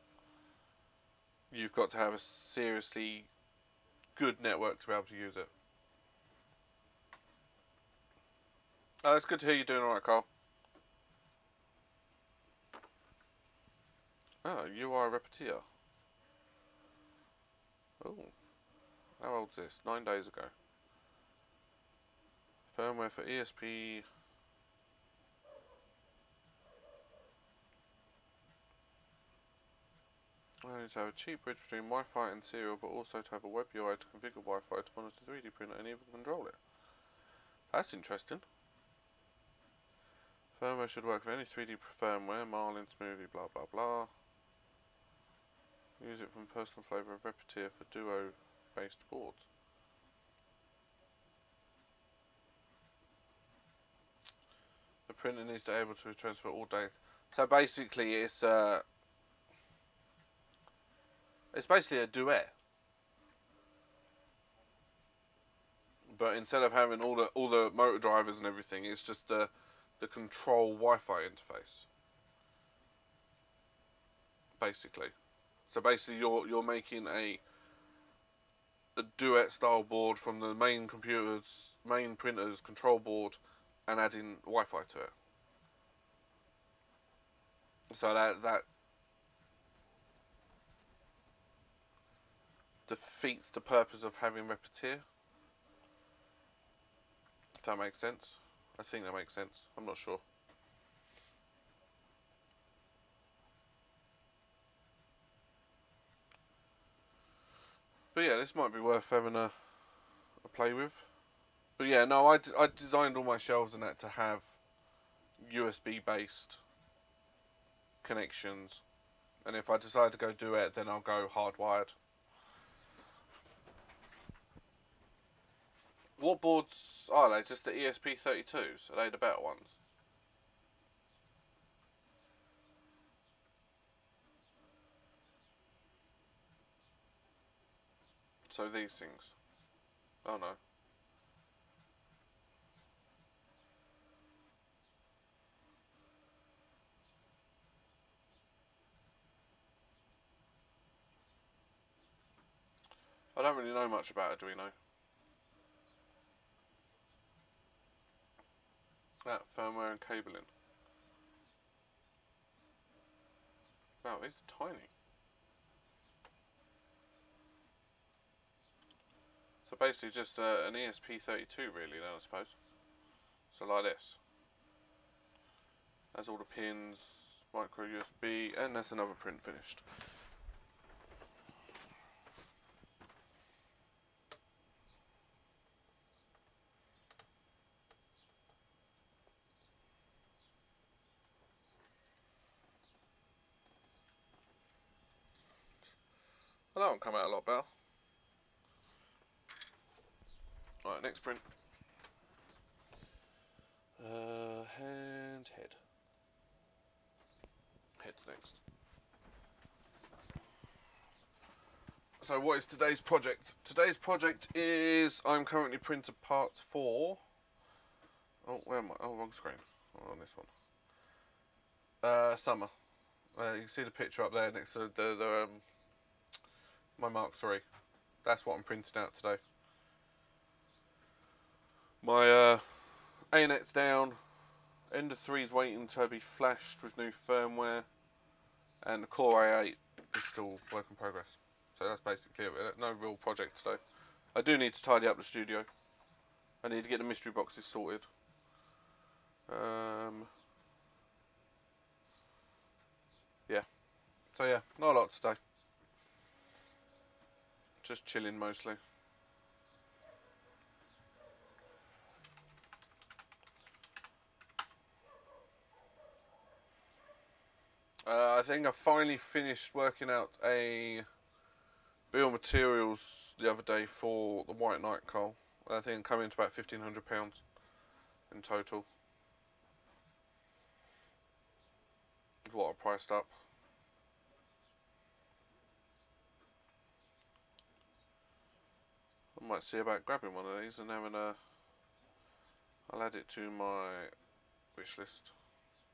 You've got to have a seriously good network to be able to use it. Oh, it's good to hear you're doing alright, Carl. Oh, you are a repetier. Oh. How old's this? 9 days ago. Firmware for ESP. I need to have a cheap bridge between Wi-Fi and serial, but also to have a web UI to configure Wi-Fi to monitor 3D printer and even control it. That's interesting. Firmware should work for any 3D firmware, Marlin, Smoothie, blah blah blah. Use it from personal flavour of repetier for duo-based boards. The printer needs to be able to transfer all data. So basically, it's basically a duet, but instead of having all the motor drivers and everything, it's just the control Wi-Fi interface. Basically, so basically you're making a duet style board from the main printer's control board, and adding Wi-Fi to it. So that defeats the purpose of having repetier. If that makes sense. I think that makes sense. I'm not sure. But yeah, this might be worth having a play with. But yeah, no, I designed all my shelves and that to have USB based connections, and if I decide to go duet, then I'll go hardwired. What boards are they? Just the ESP32s? Are they the better ones? So these things. Oh no. I don't really know much about Arduino. That firmware and cabling. Wow, it's tiny. So basically just an ESP32 really then, I suppose. So like this. That's all the pins, micro USB, and that's another print finished. Well, that won't come out a lot better. Right, next print. And head. Head's next. So what is today's project? Today's project is I'm currently printing parts for. Oh, where am I? Oh, wrong screen. Oh, on this one. Summer. You can see the picture up there next to my Mark III. That's what I'm printing out today. My ANET's down. Ender 3 is waiting to be flashed with new firmware, and the Core i8 is still work in progress. So that's basically it. No real project today. I do need to tidy up the studio. I need to get the mystery boxes sorted. Yeah. So yeah, not a lot today. Just chilling mostly. I think I finally finished working out a bill of materials the other day for the White Knight coal. I think I'm coming to about £1,500 in total. Is what I priced up. I might see about grabbing one of these and having a. I'll add it to my wish list.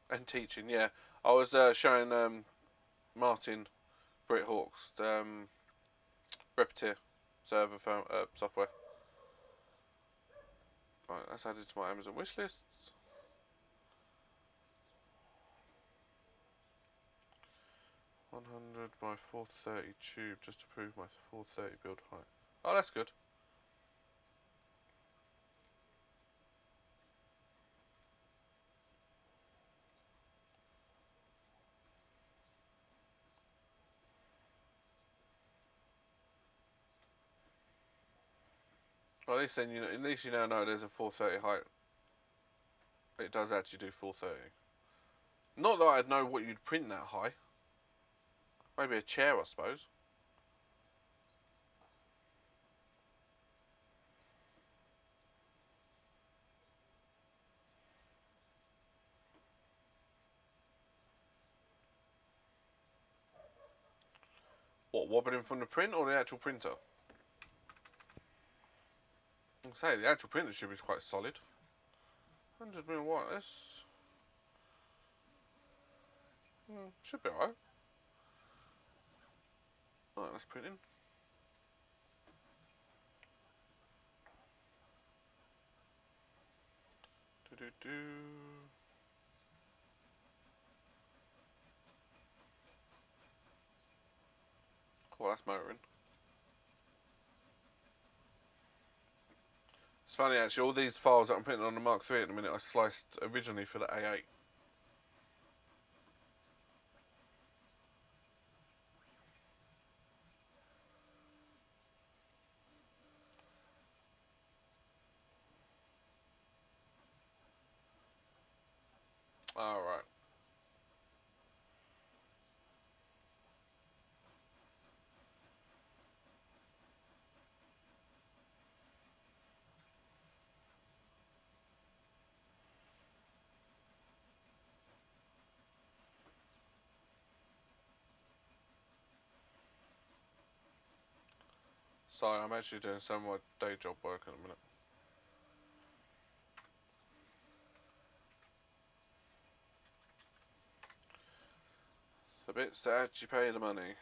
And teaching, yeah. I was showing Martin Brit Hawk's Repetier server software. Right, that's added to my Amazon wish lists. £100 by 430 tube just to prove my 430 build height. Oh, that's good. Well, at least then at least you now know there's a 430 height. It does actually do 430. Not that I'd know what you'd print that high. Maybe a chair, I suppose. What, wobbling from the print or the actual printer? I say the actual printer should be quite solid. 100 mil wireless. Should be alright. Alright, that's printing. Do. Cool, that's motoring. It's funny actually, all these files that I'm putting on the Mark III at the minute I sliced originally for the A8. Alright. Sorry, I'm actually doing some of my day job work in a minute. The bits that actually pay the money.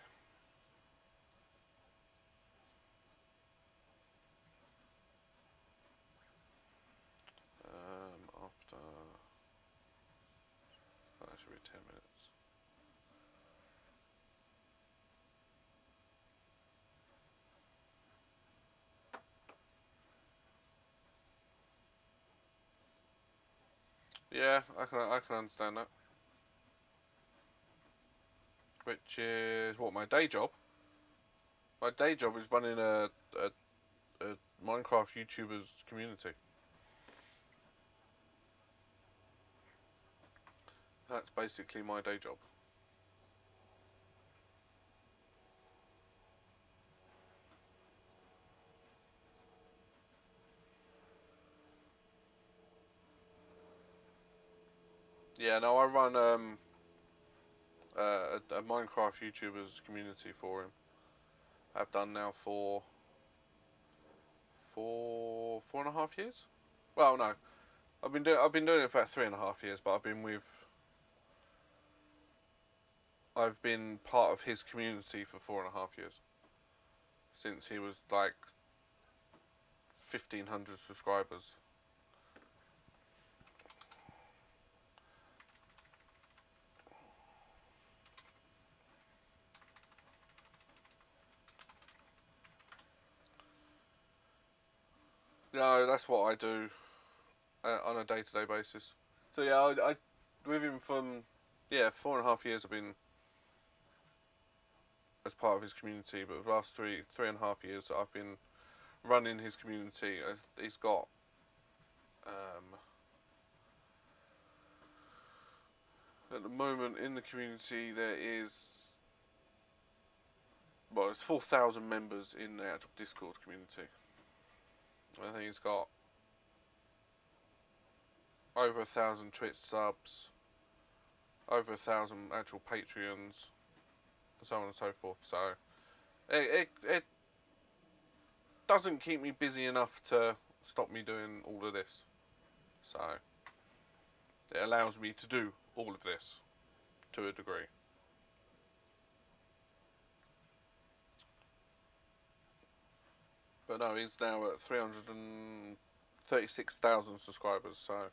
After... Oh, that should be 10 minutes. Yeah, I can understand that. Which is what, my day job? My day job is running a Minecraft YouTubers community. That's basically my day job. Yeah, no, I run a Minecraft YouTubers community for him. I've done now for 4.5 years. Well, no, I've been doing it for about 3.5 years, but I've been part of his community for 4.5 years. Since he was like 1,500 subscribers. No, that's what I do on a day-to-day basis. So yeah, I with him from 4.5 years I've been as part of his community, but the last 3.5 years that I've been running his community, he's got at the moment in the community there is, well, it's 4,000 members in the actual Discord community. I think he's got over 1,000 Twitch subs, over 1,000 actual Patreons, and so on and so forth. So it doesn't keep me busy enough to stop me doing all of this. So it allows me to do all of this to a degree. But no, he's now at 336,000 subscribers, so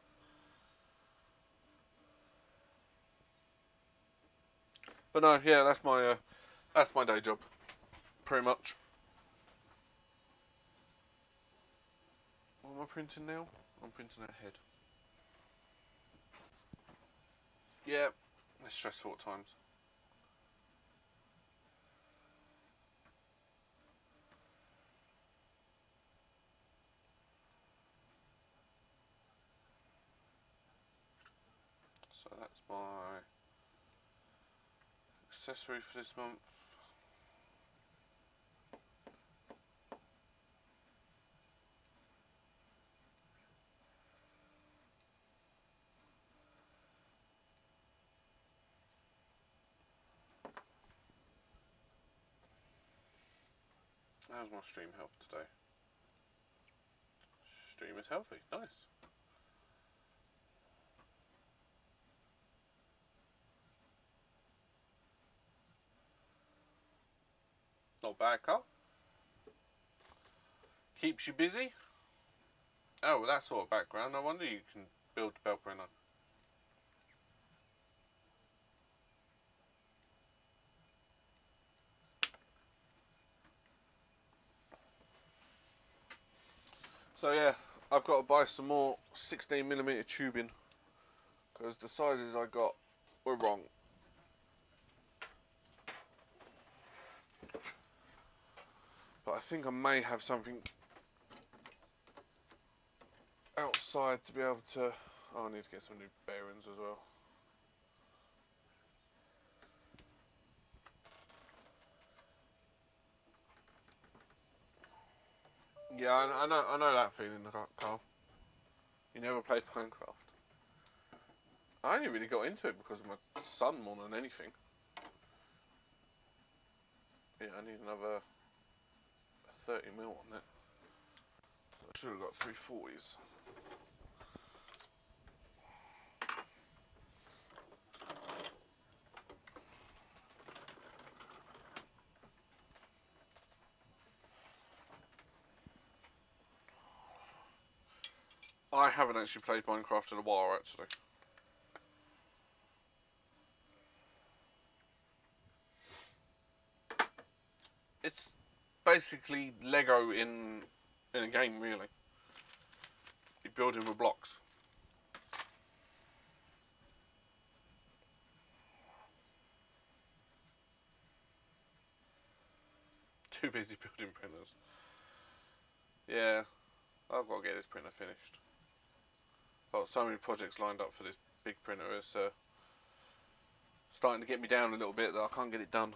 but no, yeah, that's my day job, pretty much. What am I printing now? I'm printing a head. Yeah, it's stressful at times. So that's my accessory for this month. How's my stream health today? Stream is healthy, nice. Not bad, Carl. Keeps you busy. Oh, well, that sort of background. No wonder you can build the bell printer. So yeah, I've got to buy some more 16mm tubing because the sizes I got were wrong. But I think I may have something outside to be able to... Oh, I need to get some new bearings as well. Yeah, I know that feeling, Carl. You never played Minecraft. I only really got into it because of my son more than anything. Yeah, I need another 30mm on that. So I should have got 340s. I haven't actually played Minecraft in a while, actually. It's basically Lego in a game, really. You're building with blocks. Too busy building printers. Yeah, I've got to get this printer finished. I've got so many projects lined up for this big printer. It's starting to get me down a little bit that I can't get it done.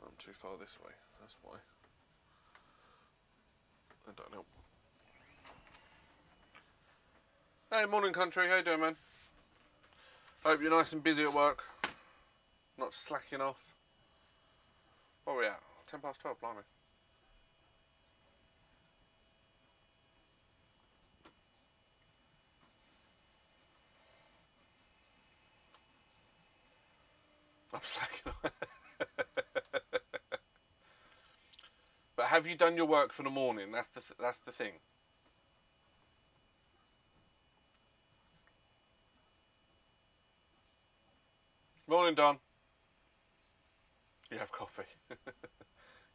I'm too far this way, that's why. I don't know. Hey, morning country, how you doing, man? Hope you're nice and busy at work. Not slacking off. What are we at? 12:10, blimey. I'm slacking off. have you done your work for the morning? That's the thing. Morning, Don. You have coffee.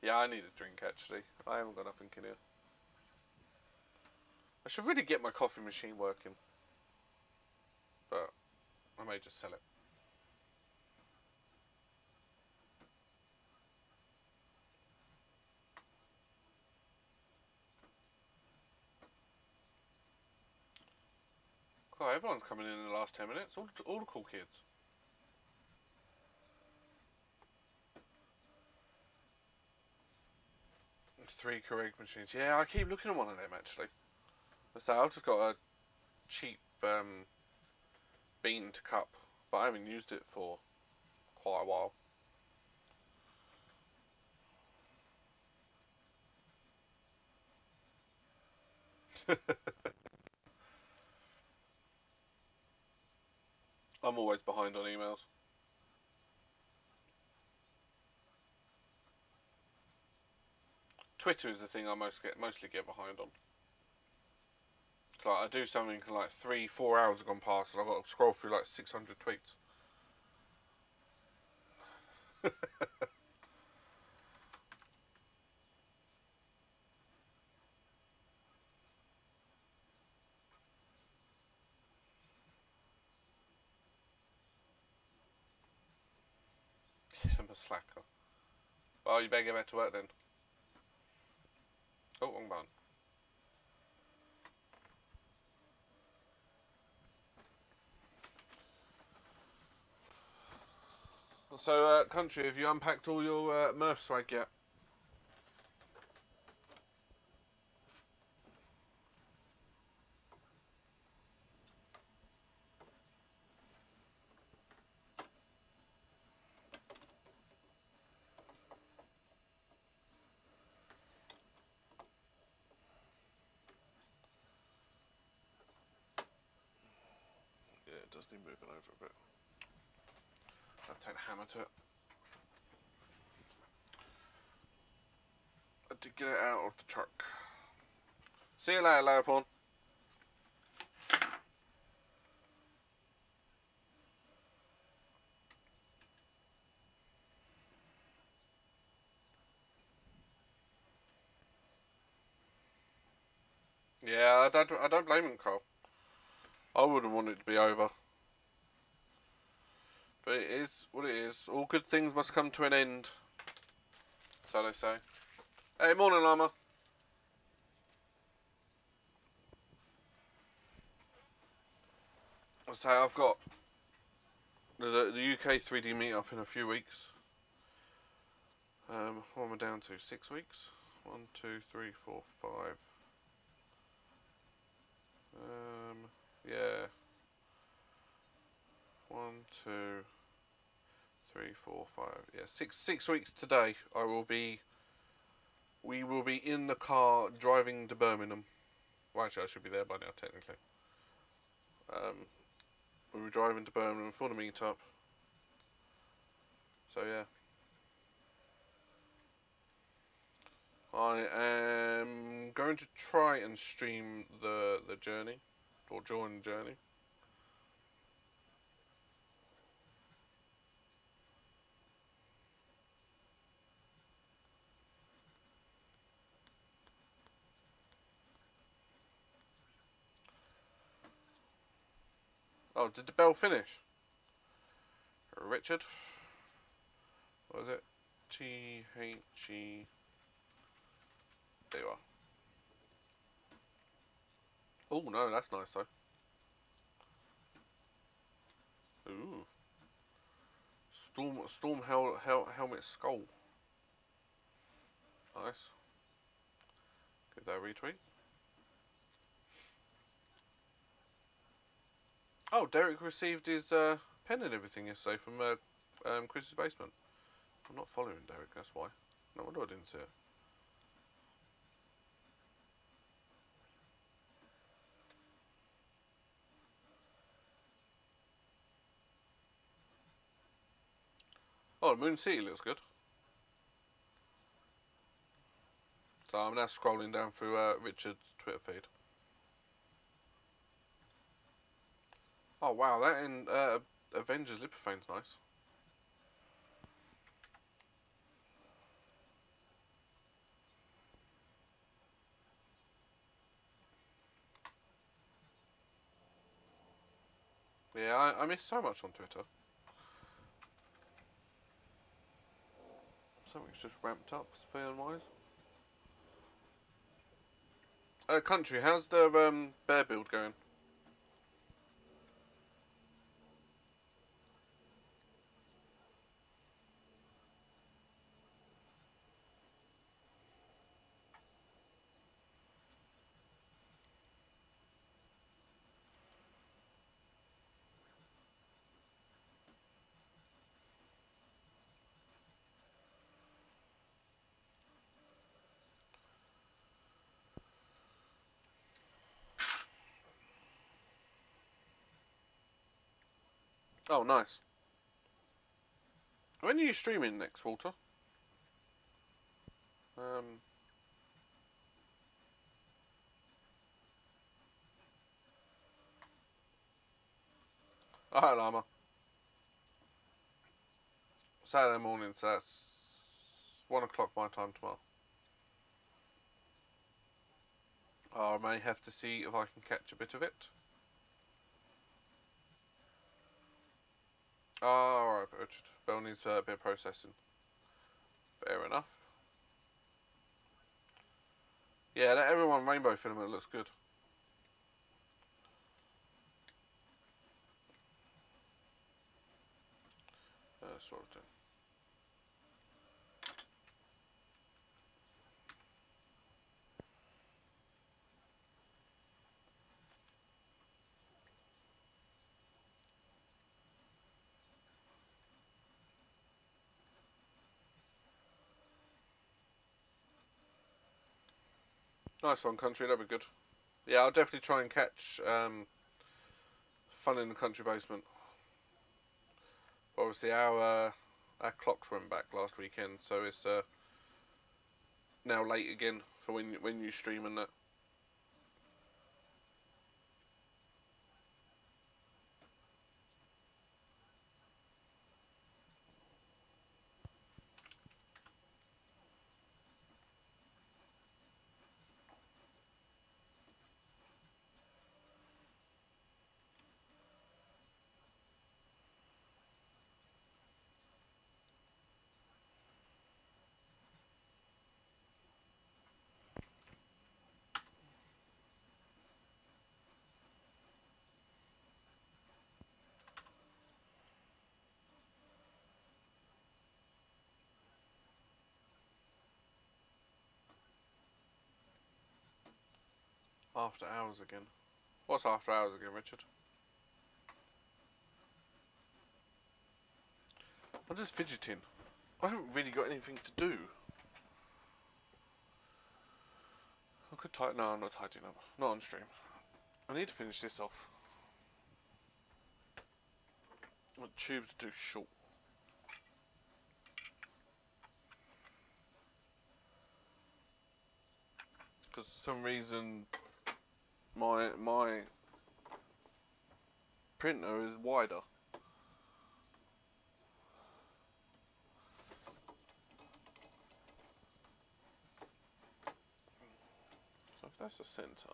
Yeah, I need a drink actually. I haven't got nothing in here. I should really get my coffee machine working, but I may just sell it. Oh, everyone's coming in the last 10 minutes. All the cool kids. It's 3 Keurig machines. Yeah, I keep looking at one of them actually. So I've just got a cheap bean to cup, but I haven't used it for quite a while. I'm always behind on emails. Twitter is the thing I mostly get behind on. It's like I do something and like 3-4 hours have gone past and I've got to scroll through like 600 tweets. I'm a slacker. Well, you better get back to work then. Oh, wrong button. So, country, have you unpacked all your Murph swag yet? Yeah, it does need moving over a bit. I'll take the hammer to it. I did get it out of the truck. See you later, Leopold. Yeah, I don't blame him, Carl. I wouldn't want it to be over. But it is what it is. All good things must come to an end. So they say. Hey, morning, Llama. So I've got the UK 3D meetup in a few weeks. What am I down to? 6 weeks? 1, 2, 3, 4, 5. Yeah. 1, 2, 3, 4, 5. Yeah, 6 weeks today. We will be in the car driving to Birmingham. Well, actually, I should be there by now, technically. We'll be driving to Birmingham for the meetup. So yeah. I am going to try and stream the journey, or join the journey. Oh, did the bell finish? Richard? What was it? T-H-E... There you are. Oh, no, that's nice, though. Ooh. Storm helmet skull. Nice. Give that a retweet. Oh, Derek received his pen and everything yesterday from Chris's basement. I'm not following Derek, that's why. No wonder I didn't see it. Oh, Moon City looks good. So I'm now scrolling down through Richard's Twitter feed. Oh wow, that in Avengers Lipophane's nice. Yeah, I miss so much on Twitter. Something's just ramped up, feeling-wise. Country, how's the bear build going? Oh, nice. When are you streaming next, Walter? Oh, hi, Llama. Saturday morning, so that's 1 o'clock my time tomorrow. I may have to see if I can catch a bit of it. Oh, alright, Richard. Bell needs a bit of processing. Fair enough. Yeah, that Everyone Rainbow filament looks good. That's what I was doing. Nice one, Country. That'd be good. Yeah, I'll definitely try and catch Fun in the Country Basement. Obviously, our clocks went back last weekend, so it's now late again for when you stream and that. After hours again. What's after hours again, Richard? I'm just fidgeting. I haven't really got anything to do. I could tighten. No, I'm not tightening up. Not on stream. I need to finish this off. My tube's too short. Because for some reason my printer is wider. So if that's the centre.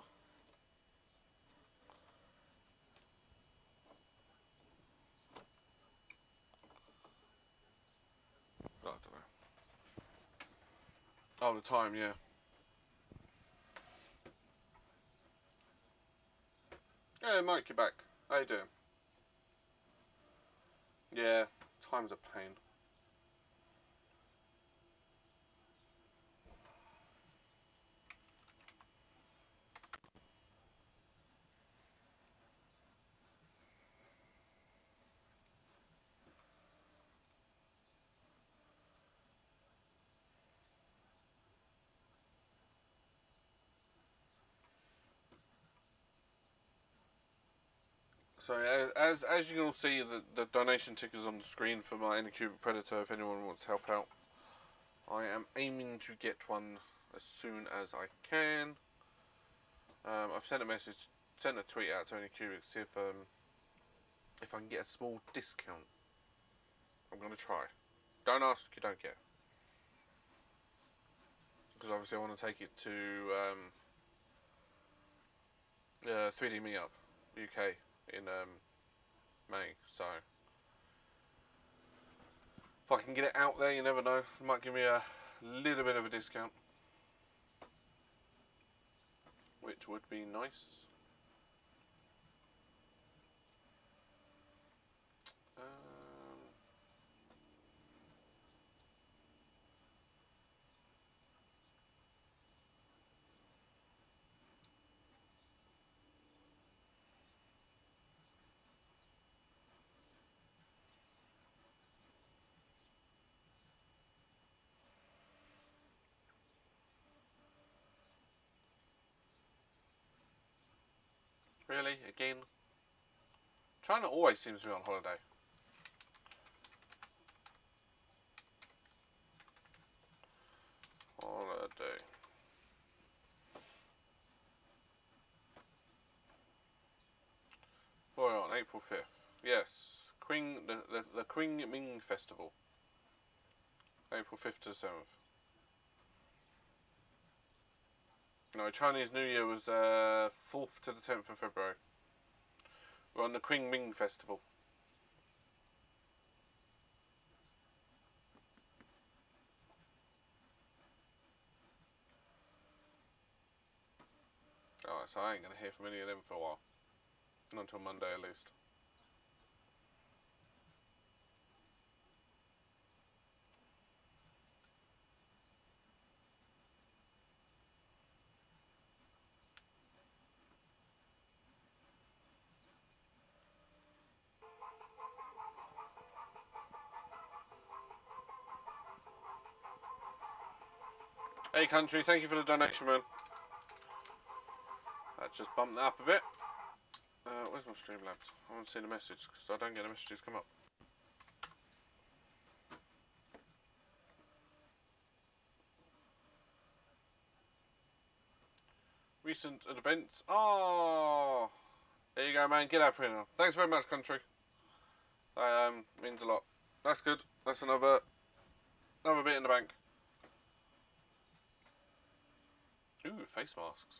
I don't know. Oh, the time, yeah. Hey, Mike, you're back. How you doing? Yeah, time's a pain. So as you can all see, the donation ticker is on the screen for my Anycubic Predator. If anyone wants to help out, I am aiming to get one as soon as I can. I've sent a tweet out to any Cubic to see if I can get a small discount. I'm going to try. Don't ask, you don't get. Because obviously I want to take it to 3D Meetup UK in May. So if I can get it out there, you never know. It might give me a little bit of a discount, which would be nice. Really? Again? China always seems to be on holiday. Holiday. Boy, on April 5th. Yes. The Qing Ming Festival. April 5th to 7th. No, Chinese New Year was 4th to the 10th of February. We're on the Qing Ming Festival. Alright, so I ain't going to hear from any of them for a while. Not until Monday at least. Hey country, thank you for the donation, man. That just bumped that up a bit. Where's my Streamlabs? I want to see the message because I don't get the messages come up. Recent events. Oh, there you go, man. Get up here now. Thanks very much, country. Means a lot. That's good. That's another bit in the bank. Ooh, face masks.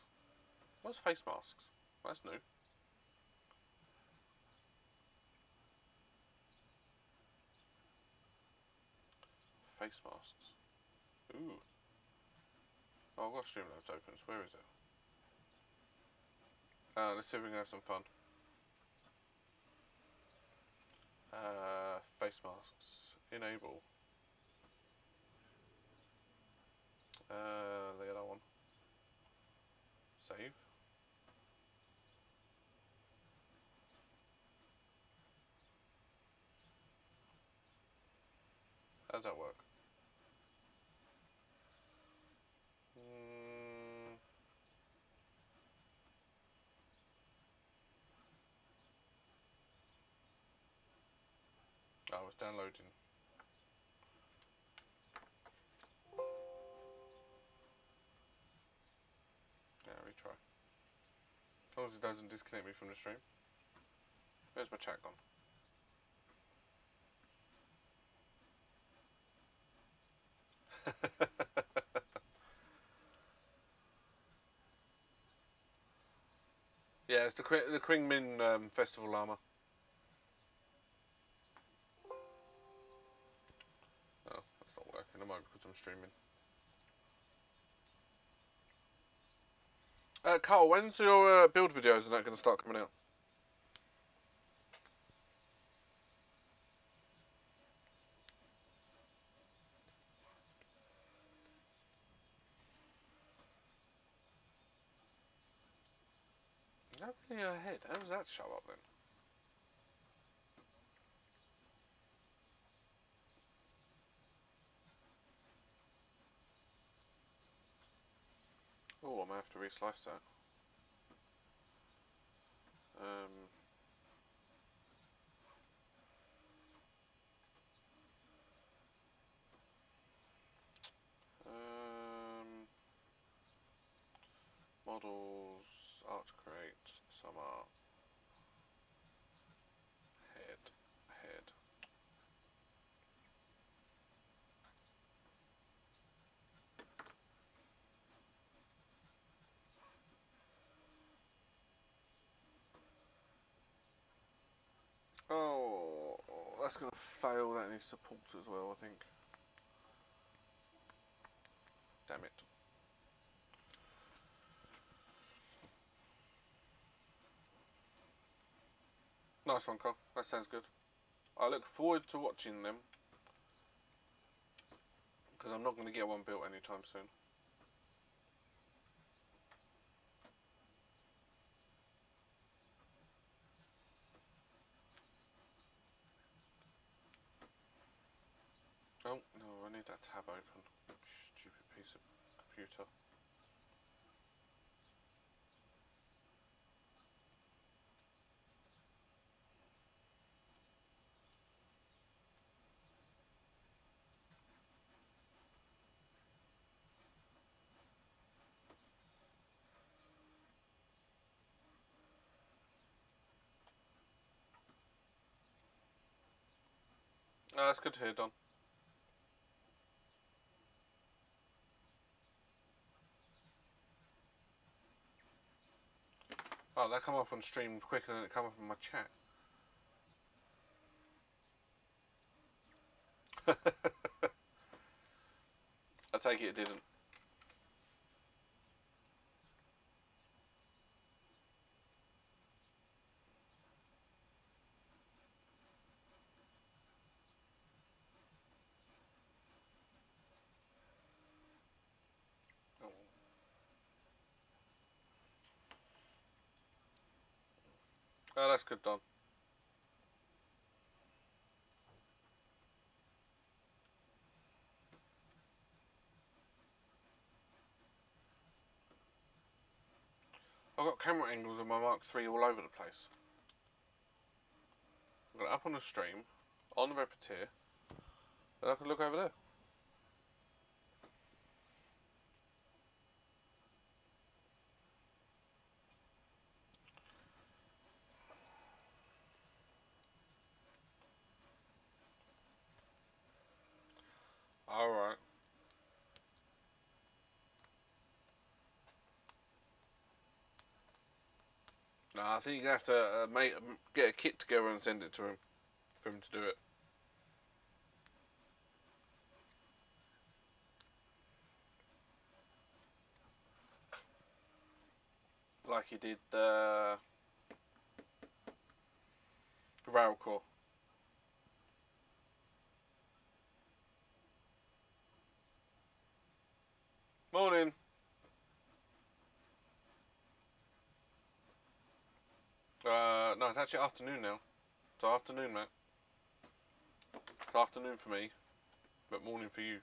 What's face masks? That's new. Face masks. Ooh. Oh, I've got Streamlabs open. Where is it? Let's see if we can have some fun. Face masks. Enable. The other one. Save. How does that work? Oh, it's downloading. Yeah, retry. As long as it doesn't disconnect me from the stream. Where's my chat gone? Yeah, it's the Qing Min Festival llama. Oh, that's not working at the moment because I'm streaming. Carl, when's your build videos and that going to start coming out? Not really ahead. How does that show up then? Oh, I might have to reslice that. Models, art to create, some art. Head. Oh, that's going to fail. That needs support as well, I think. Damn it. Nice one, Carl. That sounds good. I look forward to watching them, because I'm not going to get one built anytime soon. Oh, no, I need that tab open. Stupid piece of computer. Oh, that's good to hear, Don. Oh, that come up on stream quicker than it come up in my chat. I take it didn't. Oh. Oh, that's good, Don. I've got camera angles of my Mark III all over the place. I've got it up on the stream, on the Repetier, and I can look over there. Alright. Nah, I think you have to get a kit together and send it to him, for him to do it. Like he did the Railcore. Morning. No, it's actually afternoon now. It's afternoon, mate. It's afternoon for me, but morning for you.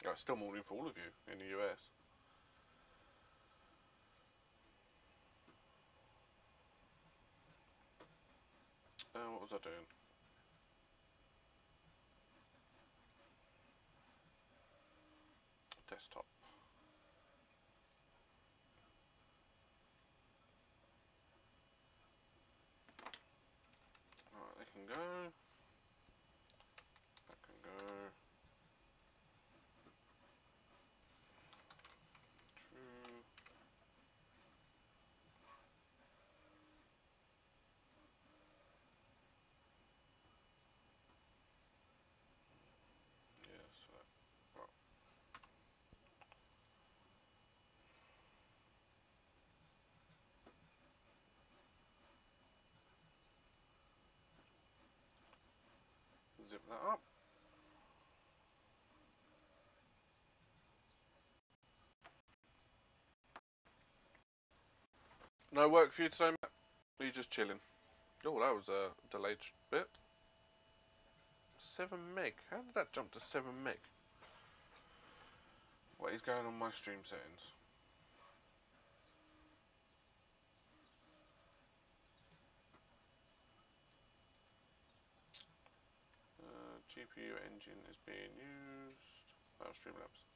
Oh, it's still morning for all of you in the US. What was I doing? Desktop. Alright, they can go. That can go. True. Yeah, so that. Right. Zip that up. No work for you today, Matt? Or are you just chilling? Oh, that was a delayed bit. 7 meg. How did that jump to 7 meg? What is going on my stream settings? GPU engine is being used. Oh, Streamlabs.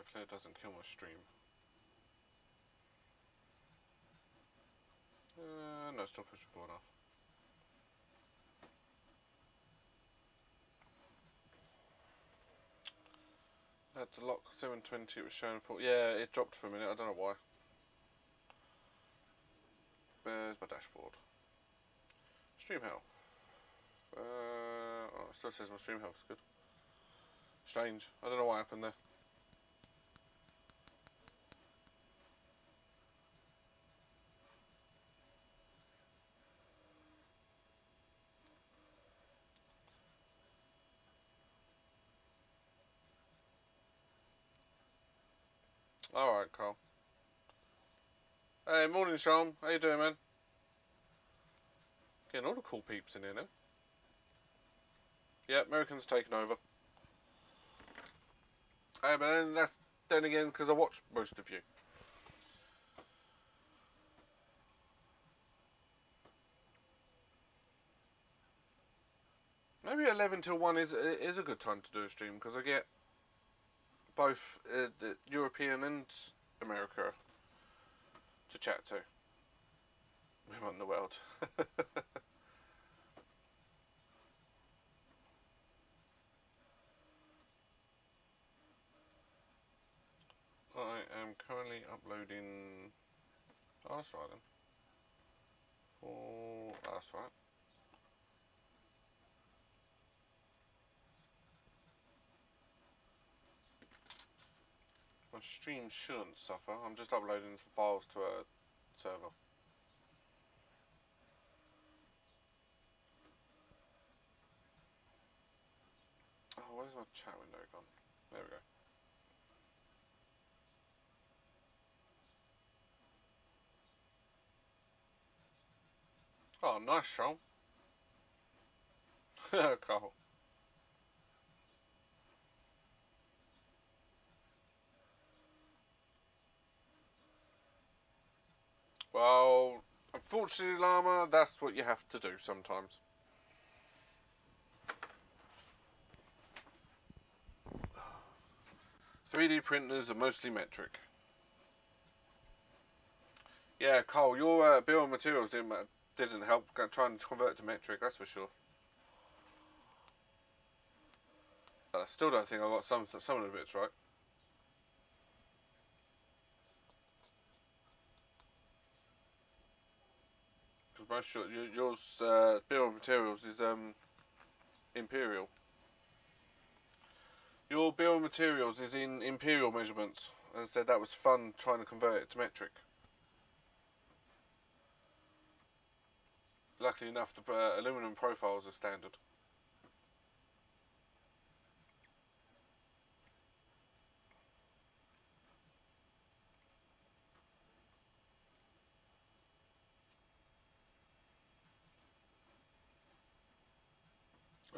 Hopefully it doesn't kill my stream. No, still pushing forward enough. Had to lock 720, it was showing for. Yeah, it dropped for a minute, I don't know why. Where's my dashboard? Stream health. Oh, it still says my stream health's good. Strange. I don't know what happened there. Alright, Carl. Hey, morning, Sean. How you doing, man? Getting all the cool peeps in here now. Yeah, Americans taking over. Hey, but that's then again because I watch most of you. Maybe 11 till 1 is a good time to do a stream because I get both the European and America to chat to. We run the world. I am currently uploading. Oh, that's right then. Oh, that's right. My stream shouldn't suffer. I'm just uploading some files to a server. Oh, where's my chat window gone? There we go. Oh, nice, Sean. Carl. Well, unfortunately, Llama, that's what you have to do sometimes. .3D printers are mostly metric. Yeah, Carl, your bill of materials didn't help trying to convert to metric, that's for sure. But I still don't think I got some of the bits right. Because most of yours bill of materials is imperial. Your bill of materials is in imperial measurements, and said that was fun trying to convert it to metric. Luckily enough, the aluminum profiles are standard.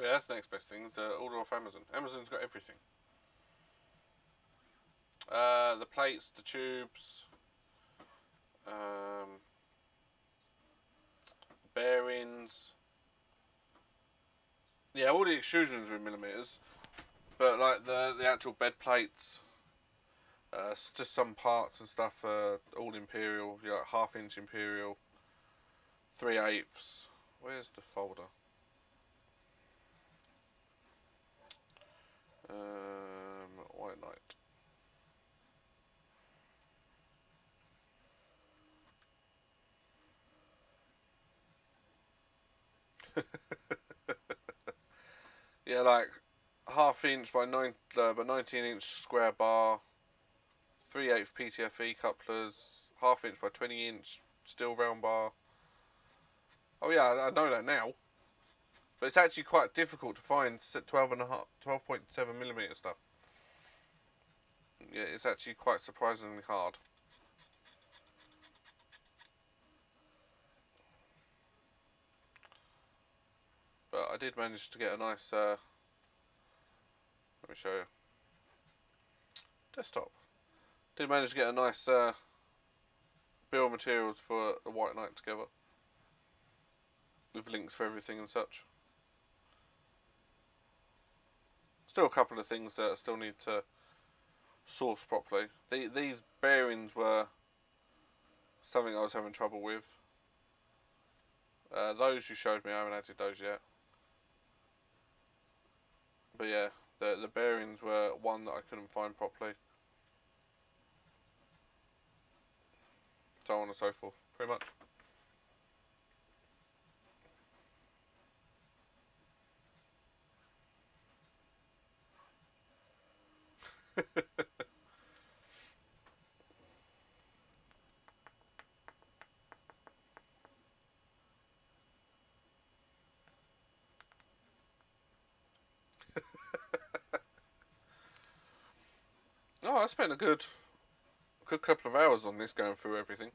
Yeah, that's the next best thing, is the order off Amazon. Amazon's got everything. The plates, the tubes, bearings. Yeah, all the extrusions are in millimeters, but like the actual bed plates, just some parts and stuff are all imperial. You got 1/2 inch imperial, 3/8. Where's the folder? White Knight. Yeah, like 1/2 inch by 19 inch square bar, 3/8 PTFE couplers, 1/2 inch by 20 inch steel round bar. Oh yeah, I know that now. But it's actually quite difficult to find 12.7 millimeter stuff. Yeah, it's actually quite surprisingly hard. But I did manage to get a nice, let me show you, desktop. Did manage to get a nice bill of materials for the White Knight together, with links for everything and such. Still a couple of things that I still need to sourced properly. These bearings were something I was having trouble with. Those you showed me, I haven't added those yet. But yeah, the bearings were one that I couldn't find properly. So on and so forth, pretty much. Oh, I spent a good couple of hours on this, going through everything.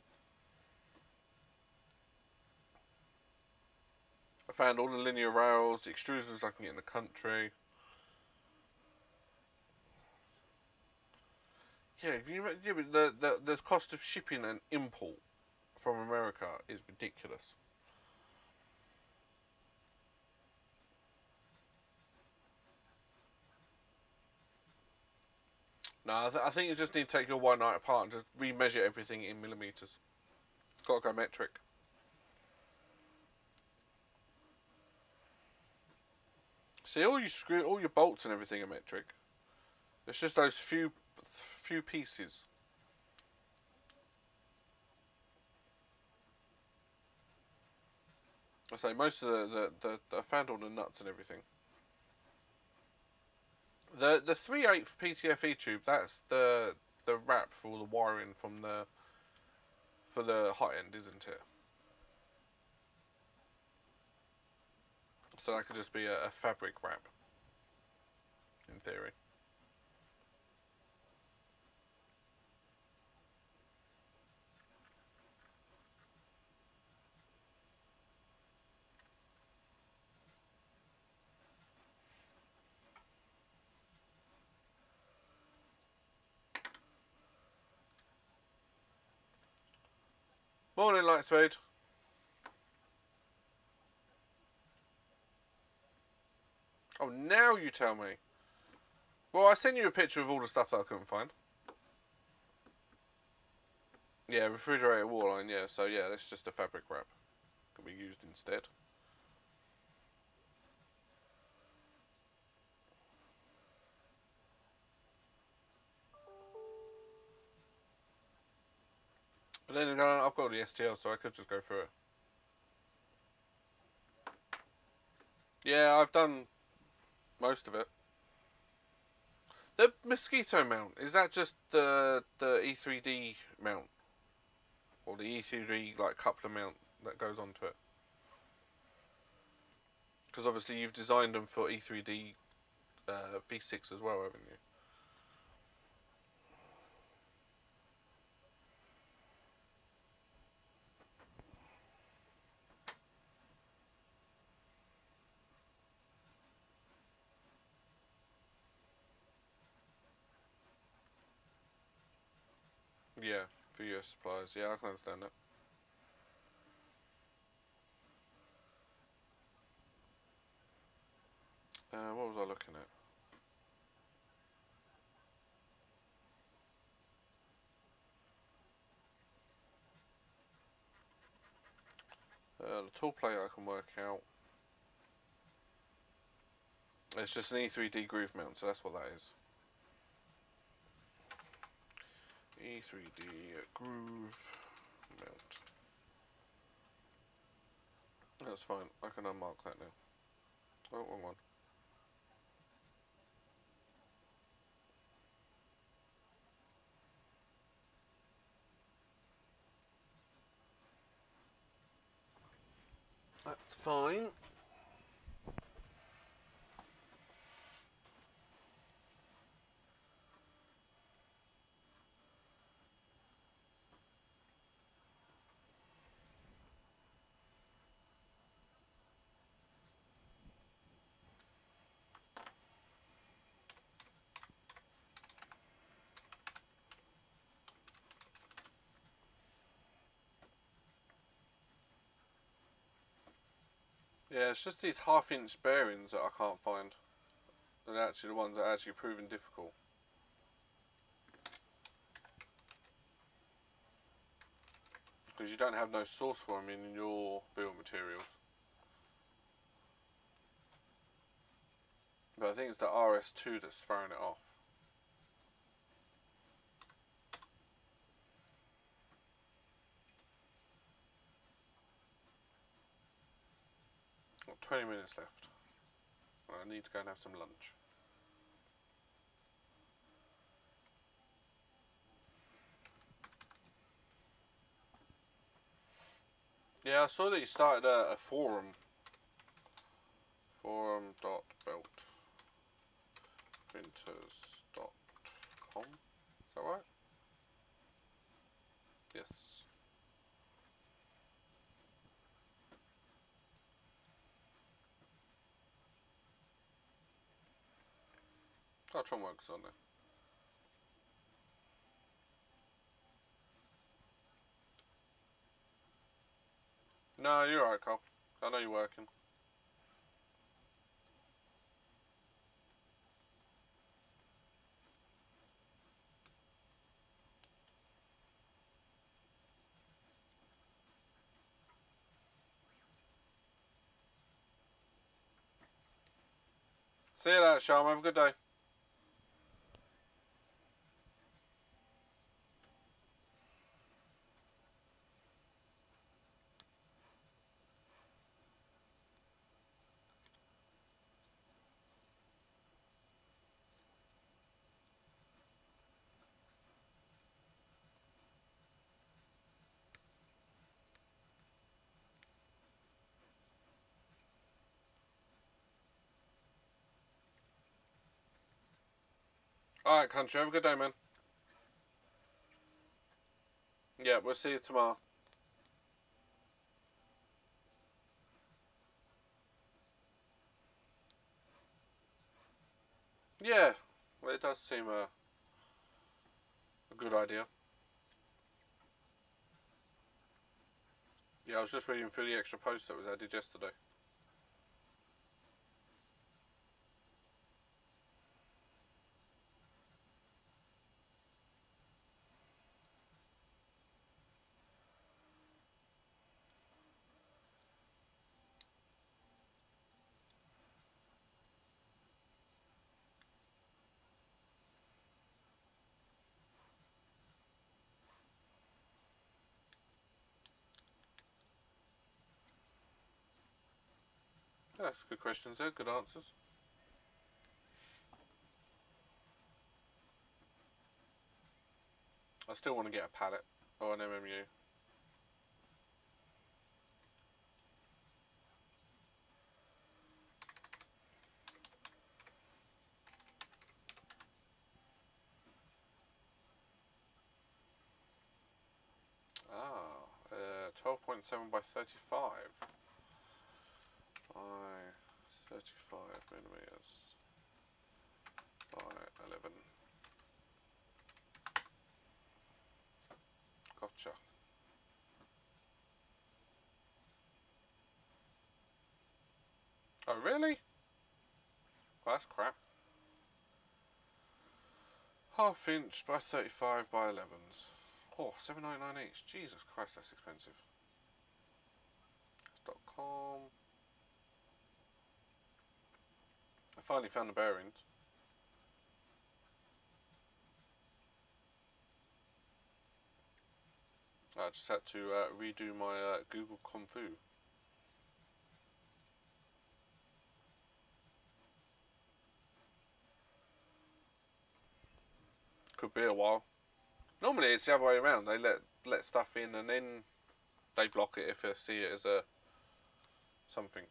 I found all the linear rails, the extruders I can get in the country. Yeah, but the cost of shipping and import from America is ridiculous. No, I think you just need to take your 1 night apart and just remeasure everything in millimeters. It's got to go metric. See, all your bolts and everything are metric. It's just those few pieces. I say most of I found all the nuts and everything. The 3/8 PTFE tube, that's the wrap for all the wiring for the hot end, isn't it? So that could just be a fabric wrap, in theory. Morning, Lightspeed. Oh, now you tell me. Well, I sent you a picture of all the stuff that I couldn't find. Yeah, refrigerator wall line, yeah. So yeah, that's just a fabric wrap. Can be used instead. But then again, I've got the STL, so I could just go through it. Yeah, I've done most of it. The mosquito mount, is that just the E3D mount? Or the E3D like coupler mount that goes onto it? Because obviously you've designed them for E3D V6 as well, haven't you? Yeah, for US suppliers. Yeah, I can understand that. What was I looking at? The tool plate I can work out. It's just an E3D groove mount, so that's what that is. E3D groove mount. That's fine. I can unmark that now. Oh, wrong one. That's fine. Yeah, it's just these half-inch bearings that I can't find. They're actually the ones that are actually proving difficult. Because you don't have no source for them in your build materials. But I think it's the RS2 that's throwing it off. Got 20 minutes left. I need to go and have some lunch. Yeah, I saw that you started a forum. Forum.belt. Printers.com. Is that right? Yes. Oh, Tron Works on there. No, you're alright, Carl. I know you're working. See you later, Sharma. Have a good day. Alright, country. Have a good day, man. Yeah, we'll see you tomorrow. Yeah, well, it does seem a good idea. Yeah, I was just reading through the extra post that was added yesterday. Yeah, that's good questions there, good answers. I still want to get a pallet or an MMU. Ah, 12.7 by 35. By 35 millimeters by 11. Gotcha. Oh, really? Oh, that's crap. Half inch by 35 by 11s. Oh, $7.99 each. Jesus Christ, that's expensive. .com. I finally found the bearings. I just had to redo my Google Kung Fu. Could be a while. Normally it's the other way around. They let stuff in and then they block it if they see it as a something.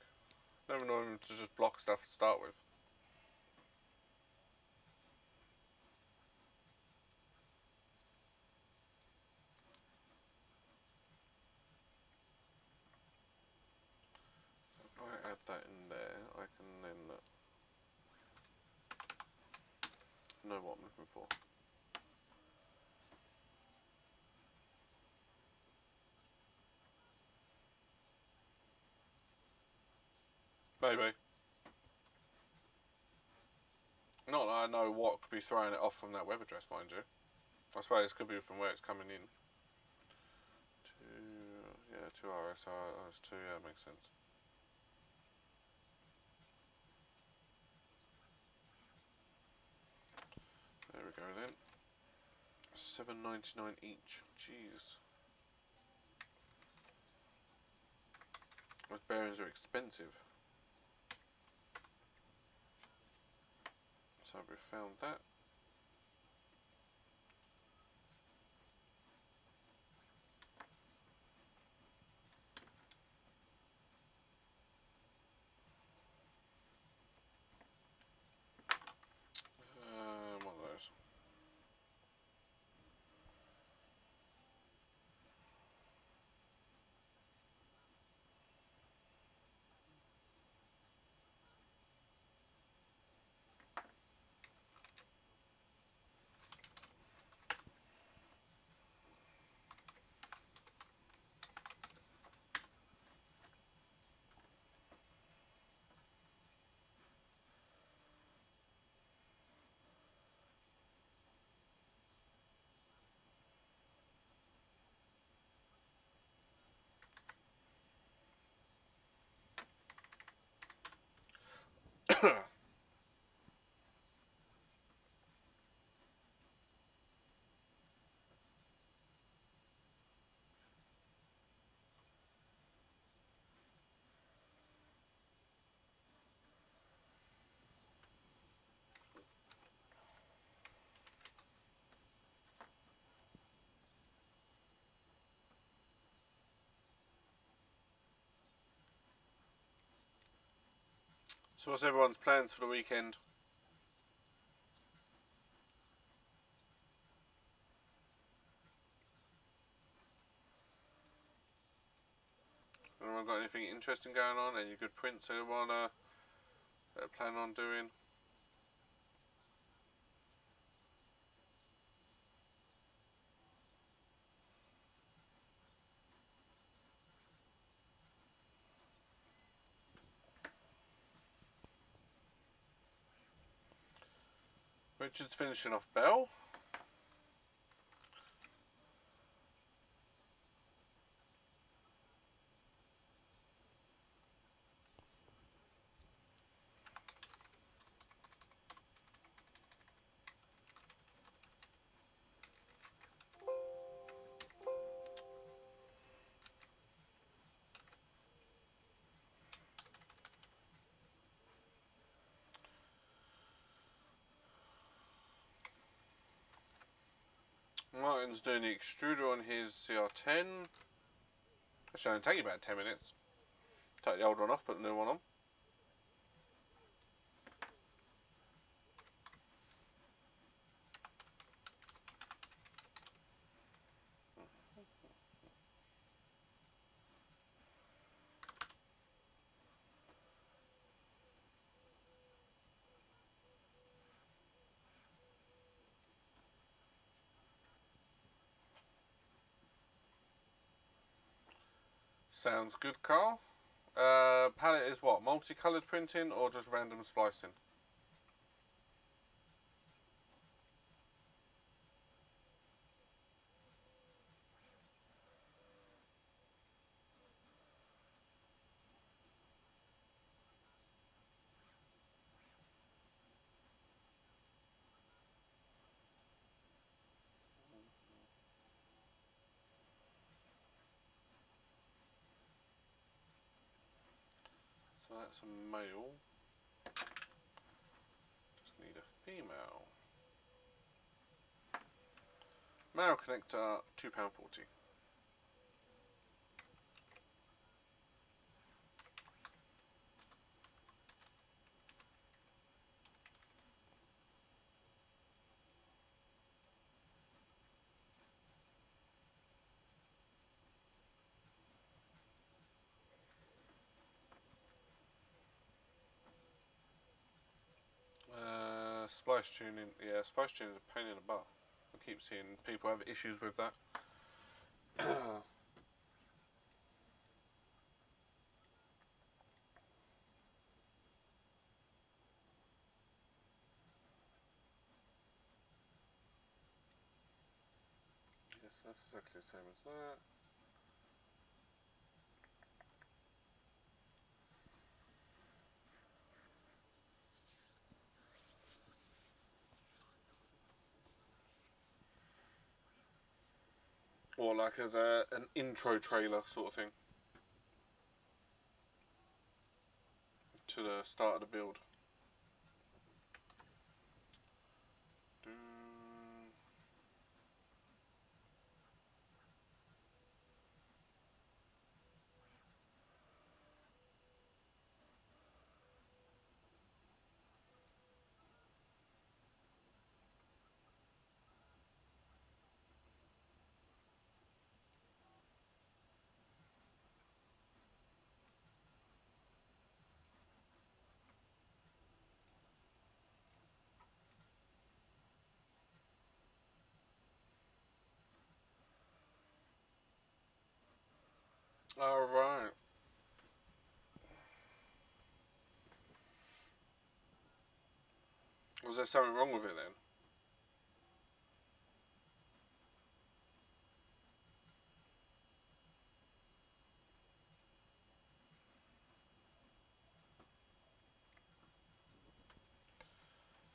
Never know them to just block stuff to start with. So if I add that in there, I can then know what I'm looking for. Maybe. Not that I know what could be throwing it off from that web address, mind you. I suppose it could be from where it's coming in. Yeah, 2 RS, RS2, yeah, makes sense. There we go then. $7.99 each. Jeez. Those bearings are expensive. So we found that. One of those. So what's everyone's plans for the weekend? Anyone got anything interesting going on? Any good prints anyone plan on doing? Richard's finishing off Bell. Martin's doing the extruder on his CR10. Actually, it'll take you about 10 minutes. Take the old one off, put the new one on. Sounds good, Carl. Palette is what? Multicoloured printing or just random splicing? So that's a male. Just need a female. Male connector, £2.40. Splice tuning, yeah, splice tuning is a pain in the butt. I keep seeing people have issues with that. Yes, that's exactly the same as that. Or like as an intro trailer sort of thing to the start of the build. Alright. Was there something wrong with it then?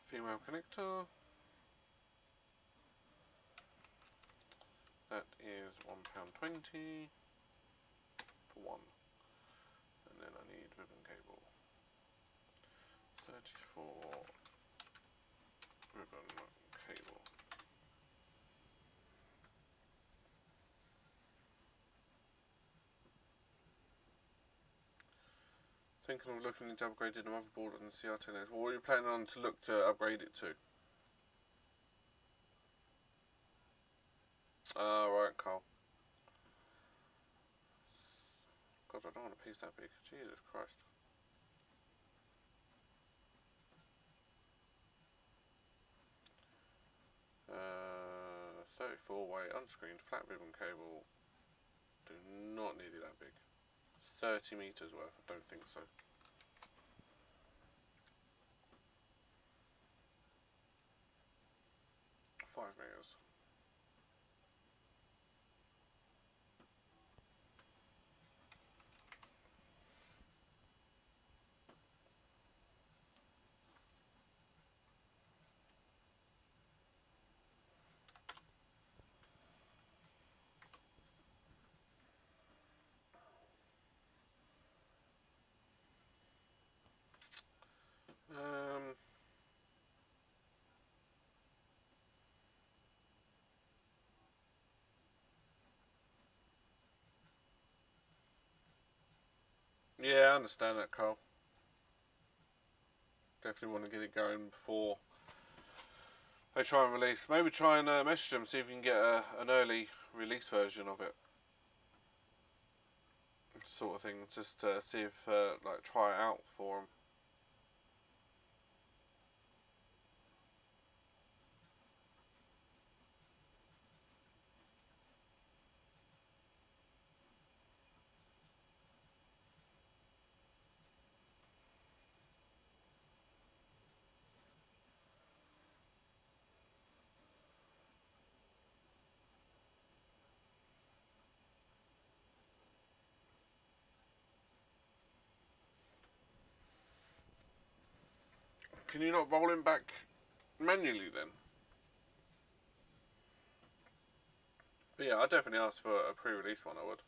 Female connector. That is £1.20 for one. And then I need ribbon cable. 34 ribbon cable. Thinking of looking into upgrading the motherboard and the CR10S. What are you planning on to look to upgrade it to? Right, Carl. God, I don't want a piece that big. Jesus Christ. 34 way unscreened flat ribbon cable. Do not need it that big. 30 meters worth. I don't think so. 5 meters. Yeah, I understand that, Carl. Definitely want to get it going before they try and release. Maybe try and message them, see if you can get an early release version of it. Sort of thing, just to see if, like, try it out for them. Can you not roll him back manually then? But yeah, I'd definitely ask for a pre-release one, I would.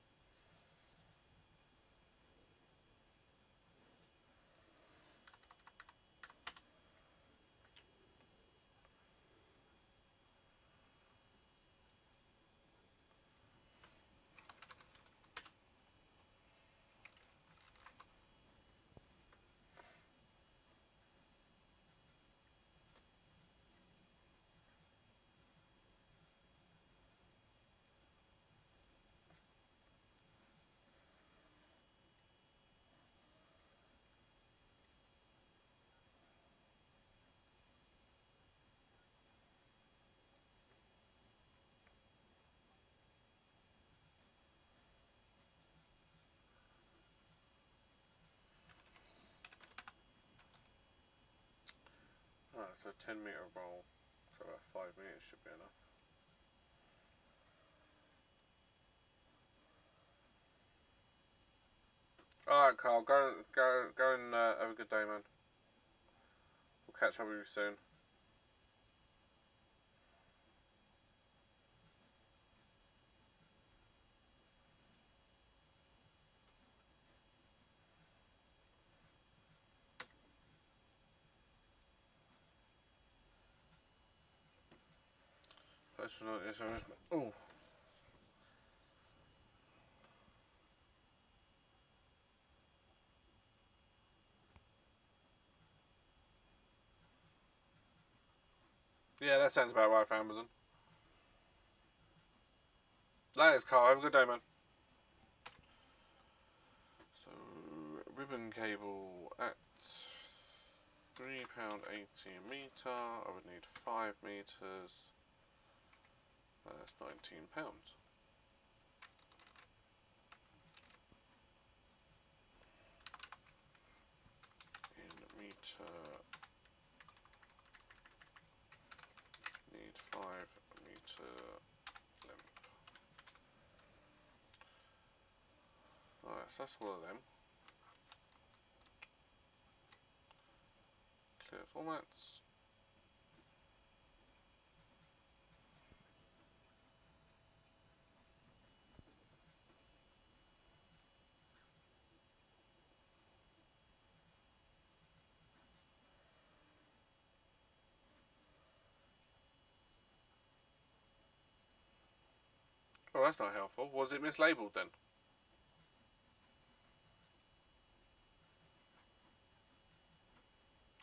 Alright, so 10 meter roll, so about 5 meters should be enough. Alright, Carl, go and have a good day, man. We'll catch up with you soon. Oh. Yeah, that sounds about right for Amazon. Latest, Carl. Have a good day, man. So, ribbon cable at £3.80 a metre. I would need 5 metres. That's £19. In metre, need 5 metre length. Alright, so that's all of them. Clear formats. Oh, that's not helpful. Was it mislabeled then?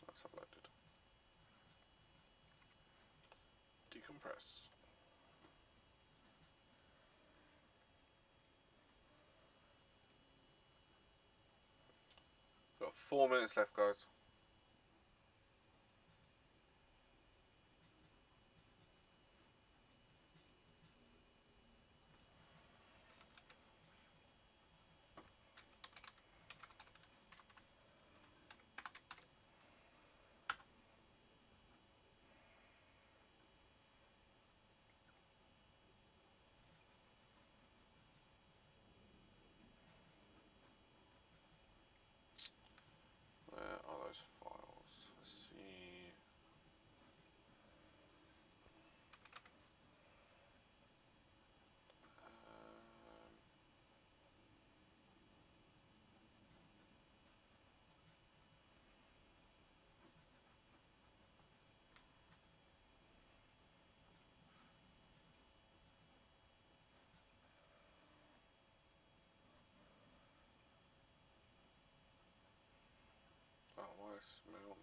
That's uploaded. Decompress. Got 4 minutes left, guys. Where are those files? Let's see. Oh, nice mount.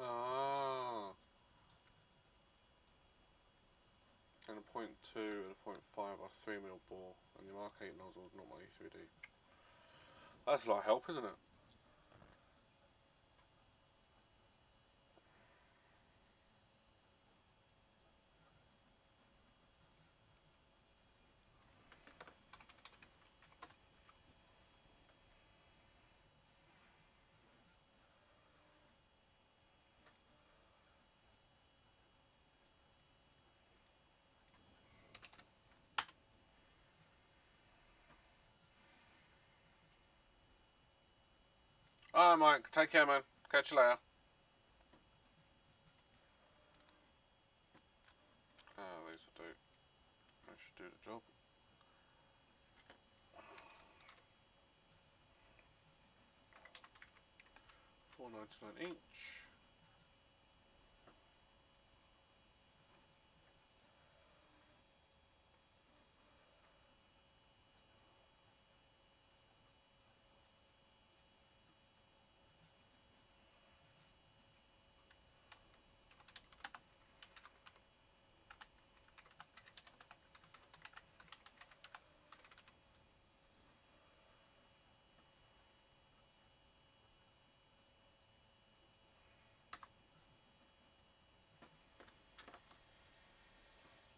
Ah. And a .2 and a .5 are 3mm bore, and the Mark 8 nozzle is not my E3D. That's a lot of help, isn't it? Alright, Mike. Take care, man. Catch you later. These will do. That should do the job. $4.99 each.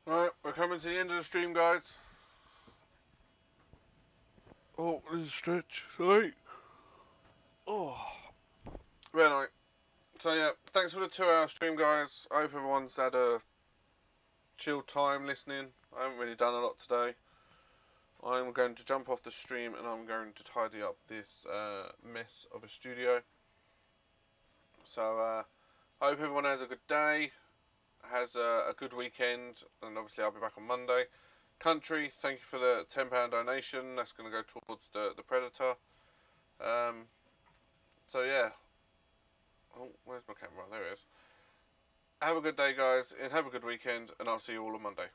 Alright, we're coming to the end of the stream, guys. Oh, there's a stretch. Sorry. Oh, very nice. So yeah, thanks for the 2 hour stream, guys. I hope everyone's had a chill time listening. I haven't really done a lot today. I'm going to jump off the stream and I'm going to tidy up this mess of a studio. So I hope everyone has a good day, has a good weekend, and obviously I'll be back on Monday. Country, thank you for the £10 donation. That's going to go towards the Predator. So yeah. Oh, where's my camera? There it is. Have a good day, guys, and have a good weekend, and I'll see you all on Monday.